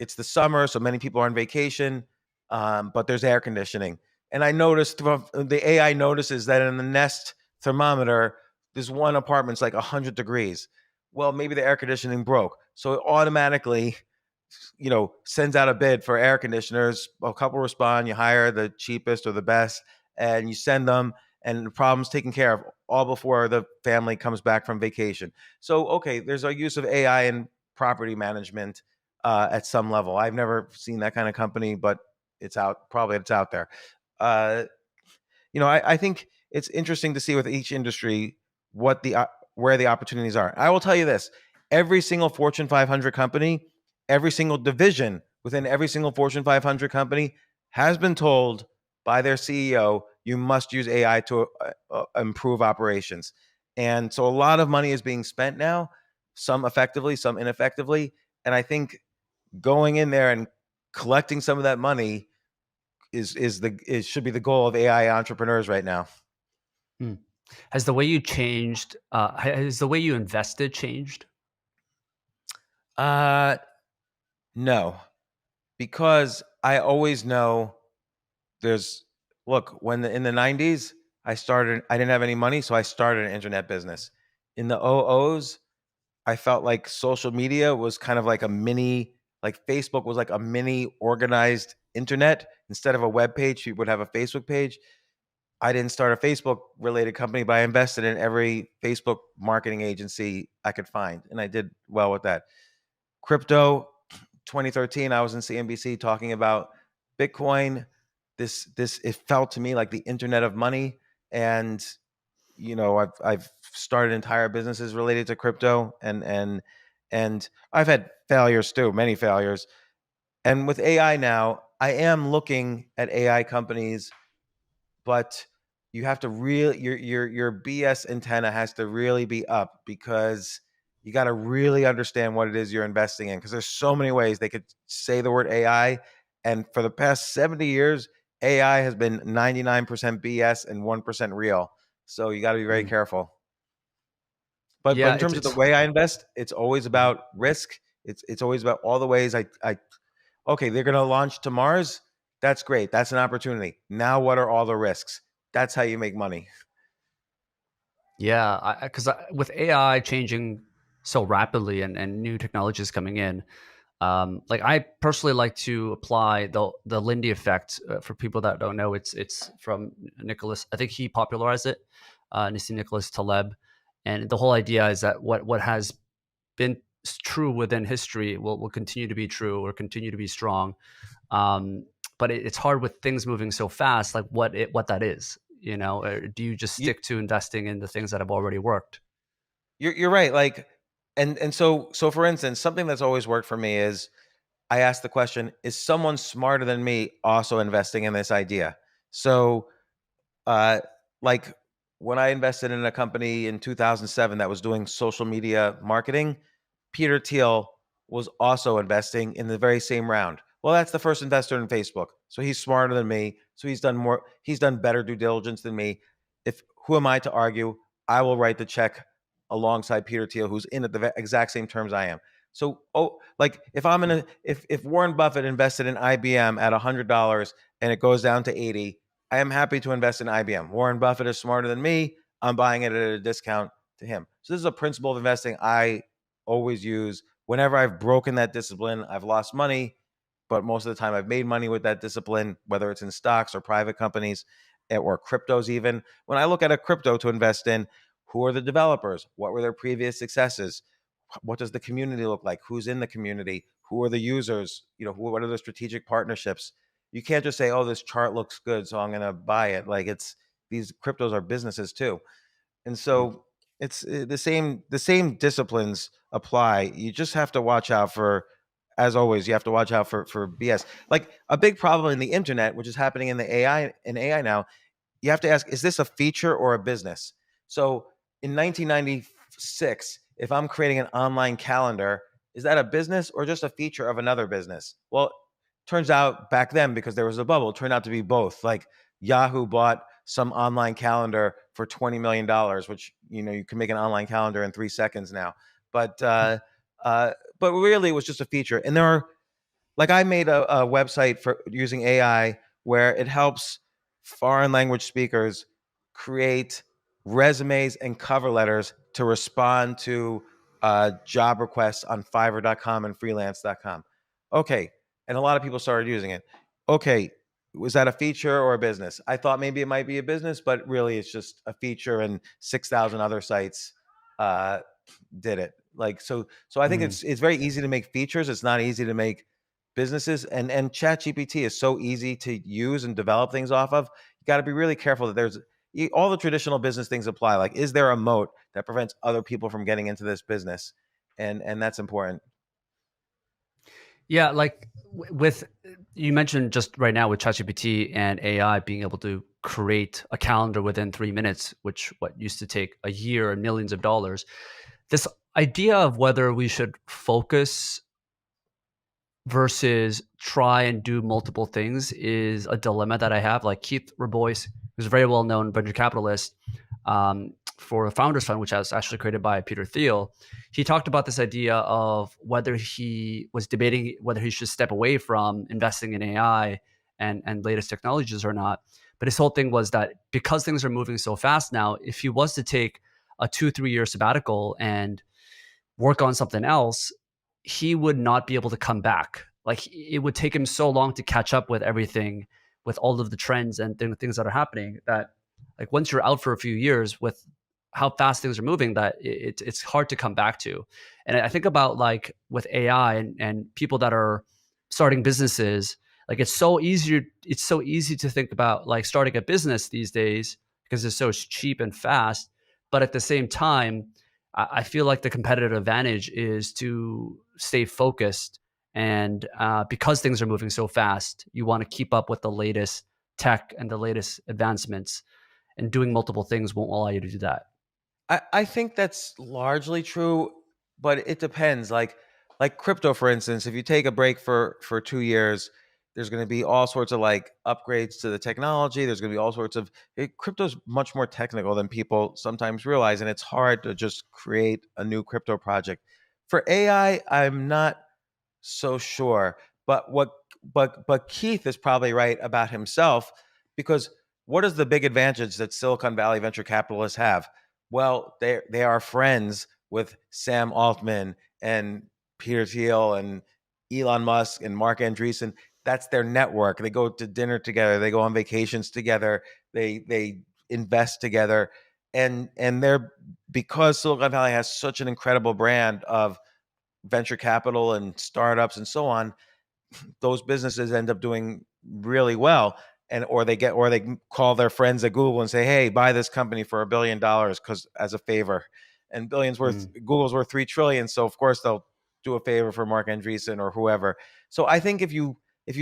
it's the summer, so many people are on vacation, but there's air conditioning. And I noticed the AI notices that in the Nest thermometer, this one apartment's like 100 degrees. Well, maybe the air conditioning broke, so it automatically sends out a bid for air conditioners. A couple respond, you hire the cheapest or the best, and you send them, and the problem's taken care of all before the family comes back from vacation. So, okay, there's a use of AI in property management at some level. I've never seen that kind of company, but it's out there. Uh, I think it's interesting to see with each industry what the where the opportunities are. I will tell you this: every single Fortune 500 company, every single division within every single Fortune 500 company has been told by their CEO, you must use AI to improve operations. And so a lot of money is being spent now, some effectively, some ineffectively. And I think going in there and collecting some of that money should be the goal of AI entrepreneurs right now. Hmm. Has the way you changed, has the way you invested changed? Uh, no, because I always know there's look, in the 90s, I didn't have any money, so I started an internet business. In the OOs, I felt like social media was kind of like a mini, like Facebook was like a mini organized internet. Instead of a web page, people would have a Facebook page. I didn't start a Facebook related company, but I invested in every Facebook marketing agency I could find, and I did well with that. Crypto, 2013, I was in CNBC talking about Bitcoin. This it felt to me like the internet of money, and I've started entire businesses related to crypto, and I've had failures too, many failures. And with AI now, I am looking at AI companies, but you have to really your BS antenna has to really be up, because you got to really understand what it is you're investing in, because there's so many ways they could say the word AI, and for the past 70 years AI has been 99% BS and 1% real. So you got to be very Mm. careful. But Yeah, in terms of the way I invest, it's always Mhm. about risk. It's always about all the ways I okay, they're going to launch to Mars. That's great. That's an opportunity. Now, what are all the risks? That's how you make money. Yeah, because with AI changing so rapidly and new technologies coming in, like I personally like to apply the Lindy effect. For people that don't know, it's from Nicholas. I think he popularized it, Nissim Nicholas Taleb, and the whole idea is that what has been true within history will continue to be true or continue to be strong. Um, but it's hard with things moving so fast, like what that is. Or do you just You, stick to investing in the things that have already worked? you're right. Like, and so for instance, something that's always worked for me is I ask the question: is someone smarter than me also investing in this idea? So Uh, like when I invested in a company in 2007 that was doing social media marketing, Peter Thiel was also investing in the very same round. Well, that's the first investor in Facebook. So he's smarter than me. So he's done better due diligence than me. If who am I to argue? I will write the check alongside Peter Thiel, who's in at the exact same terms I am. So, like if I'm in a if Warren Buffett invested in IBM at $100 and it goes down to 80, I am happy to invest in IBM. Warren Buffett is smarter than me. I'm buying it at a discount to him. So this is a principle of investing I always use. Whenever I've broken that discipline, I've lost money, but most of the time I've made money with that discipline, whether it's in stocks or private companies or cryptos even. When I look at a crypto to invest in, who are the developers? What were their previous successes? What does the community look like? Who's in the community? Who are the users? What are the strategic partnerships? You can't just say, "Oh, this chart looks good, so I'm going to buy it." Like it's these cryptos are businesses too, and Mm. so it's the same disciplines apply. You just have to watch out for, as always, you have to watch out for BS. Like a big problem in the internet, which is happening in AI now, you have to ask, is this a feature or a business? So in 1996, if I'm creating an online calendar, is that a business or just a feature of another business? Well, turns out back then, because there was a bubble, it turned out to be both. Like Yahoo bought some online calendar for $20 million, which you can make an online calendar in 3 seconds now. But but really, it was just a feature. And there are like I made a website for using AI where it helps foreign language speakers create resumes and cover letters to respond to job requests on Fiverr.com and freelance.com. Okay. And a lot of people started using it. Okay. Was that a feature or a business? I thought maybe it might be a business, but really it's just a feature, and 6,000 other sites uh, did it. Like so I think Mm. it's very easy to make features. It's not easy to make businesses, and ChatGPT is so easy to use and develop things off of. You got to be really careful that all the traditional business things apply. Like, is there a moat that prevents other people from getting into this business? And that's important. Yeah, like with you mentioned just right now with ChatGPT and AI being able to create a calendar within 3 minutes, which what used to take a year and millions of dollars. This idea of whether we should focus versus try and do multiple things is a dilemma that I have. Like Keith Rabois, who's a very well known venture capitalist, for a founders fund, which was actually created by Peter Thiel. He talked about this idea of whether he was debating whether he should step away from investing in AI and latest technologies or not. But his whole thing was that because things are moving so fast now, if he was to take a 2 3 year sabbatical and work on something else, he would not be able to come back. Like it would take him so long to catch up with everything, with all of the trends and things that are happening, that like once you're out for a few years with how fast things are moving, that it's hard to come back to. And I think about like with AI and people that are starting businesses, like it's so easy to think about like starting a business these days because it's so cheap and fast. But at the same time, I feel like the competitive advantage is to stay focused. And because things are moving so fast, you want to keep up with the latest tech and the latest advancements. And doing multiple things won't allow you to do that. I think that's largely true, but it depends. Like crypto, for instance, if you take a break for 2 years, there's going to be all sorts of like upgrades to the technology. There's going to be all sorts of crypto's much more technical than people sometimes realize, and it's hard to just create a new crypto project. For AI, I'm not so sure. But Keith is probably right about himself, because what is the big advantage that Silicon Valley venture capitalists have? Well, they are friends with Sam Altman and Peter Thiel and Elon Musk and Mark Andreessen. That's their network. They go to dinner together. They go on vacations together. They invest together, and they're, because Silicon Valley has such an incredible brand of venture capital and startups and so on, those businesses end up doing really well. And or they call their friends at Google and say, hey, buy this company for $1 billion because as a favor. And billions worth, Mm, Google's worth 3 trillion, so of course they'll do a favor for Mark Andreessen or whoever. So I think if you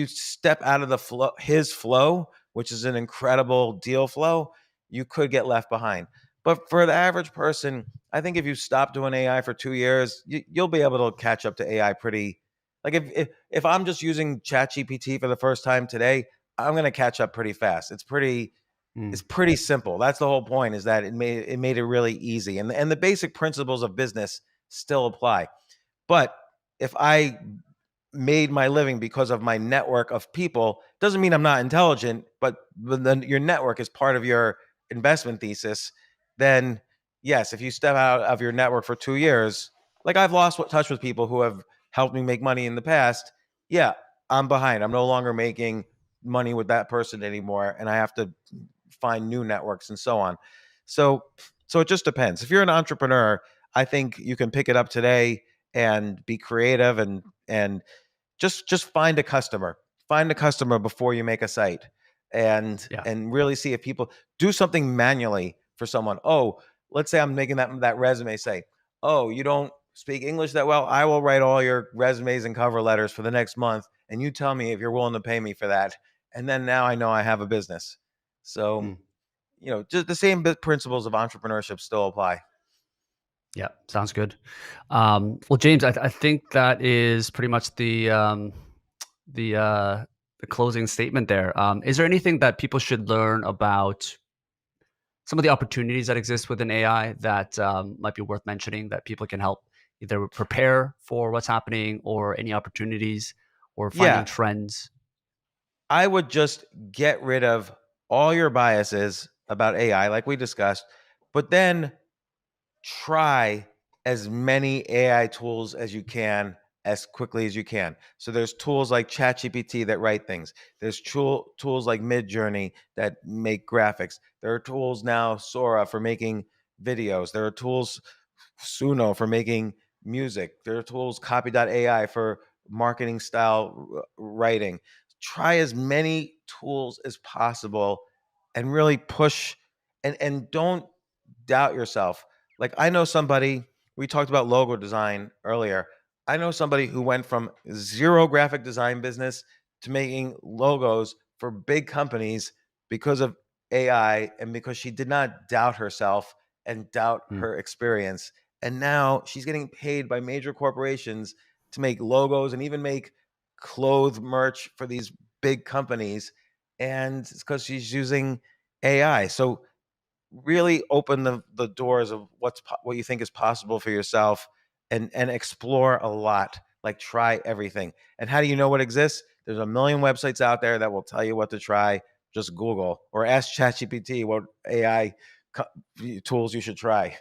step out of the flow, his flow, which is an incredible deal flow, you could get left behind. But for the average person, I think if you stop doing AI for 2 years, you'll be able to catch up to AI pretty. Like if I'm just using ChatGPT for the first time today, I'm gonna catch up pretty fast. It's mm, pretty simple. That's the whole point, is that it made it really easy, and the basic principles of business still apply. But if I made my living because of my network of people, doesn't mean I'm not intelligent, but when then your network is part of your investment thesis, then yes, if you step out of your network for 2 years, like I've lost touch with people who have helped me make money in the past. Yeah, I'm behind. I'm no longer making money with that person anymore, and I have to find new networks and so on. So, so it just depends. If you're an entrepreneur, I think you can pick it up today and be creative, and just find a customer. Find a customer before you make a site, yeah. and really see if people do something manually for someone. Oh, let's say I'm making that resume say, "Oh, you don't speak English that well. I will write all your resumes and cover letters for the next month, and you tell me if you're willing to pay me for that." And then now I know I have a business. So, Mm, just the same principles of entrepreneurship still apply. yeah. Sounds good. Well, James, I think that is pretty much the uh, the closing statement there. Is there anything that people should learn about some of the opportunities that exist within AI that might be worth mentioning that people can help either prepare for what's happening or any opportunities or finding Yeah, trends? I would just get rid of all your biases about AI, like we discussed, but then try as many AI tools as you can as quickly as you can. So there's tools like ChatGPT that write things. There's tools like Midjourney that make graphics. There are tools now, Sora, for making videos. There are tools, Suno, for making music. There are tools, Copy.ai, for marketing style writing. Try as many tools as possible and really push, and don't doubt yourself. Like I know somebody, we talked about logo design earlier. I know somebody who went from zero graphic design business to making logos for big companies because of AI, and because she did not doubt herself and doubt Mm, her experience. And now she's getting paid by major corporations to make logos and even make clothes merch for these big companies. And it's because she's using AI. So really open the doors of what you think is possible for yourself, and explore a lot. Like, try everything. And how do you know what exists? There's a million websites out there that will tell you what to try. Just Google or ask ChatGPT what AI tools you should try.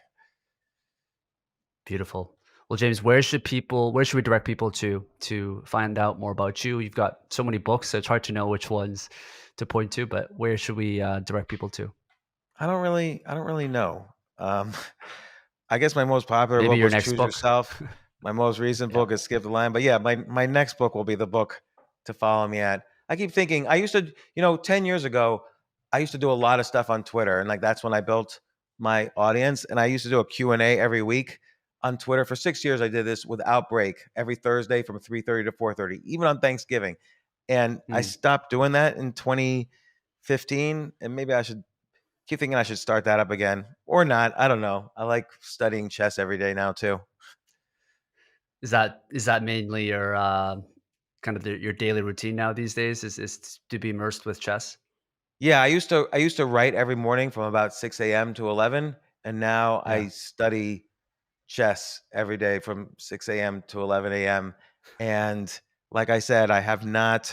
Beautiful. Well, James, where should we direct people to find out more about you? You've got so many books, so it's hard to know which ones to point to, but where should we direct people to? I don't really know. Um, I guess my most popular Maybe book your was next Choose book. Yourself. My most recent Yeah. book is Skip the Line. But yeah, my next book will be the book to follow me at. I keep thinking I used to, 10 years ago, I used to do a lot of stuff on Twitter, and like that's when I built my audience. And I used to do a Q&A every week on Twitter. For 6 years, I did this without break every Thursday from 3:30 to 4:30, even on Thanksgiving. And I Hmm. stopped doing that in 2015, and maybe I should keep thinking I should start that up again or not. I don't know. I like studying chess every day now too. Is that mainly your kind of your daily routine now these days? Is to be immersed with chess? Yeah, I used to write every morning from about 6 a.m. to 11, and now Yeah. I study chess every day from 6 a.m. to 11 a.m. And like I said, I have not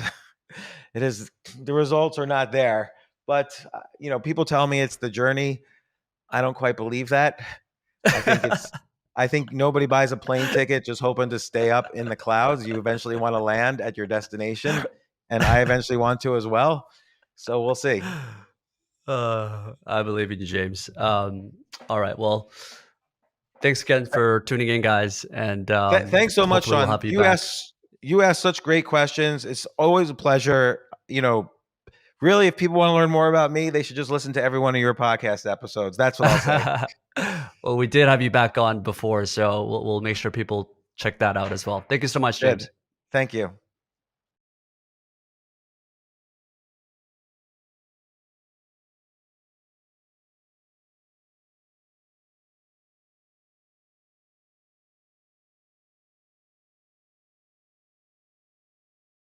it is the results are not there, but people tell me it's the journey. I don't quite believe that. I think it's I think nobody buys a plane ticket just hoping to stay up in the clouds. You eventually want to land at your destination, and I eventually want to as well. So we'll see. I believe in you, James. All right. Well, thanks again for tuning in, guys, and Thanks so much, hopefully we'll Sean. have you You back. ask you ask such great questions. It's always a pleasure. Really, if people want to learn more about me, they should just listen to every one of your podcast episodes. That's what I'll say. Well, we did have you back on before, so we'll make sure people check that out as well. Thank you so much, Good. James. Thank you.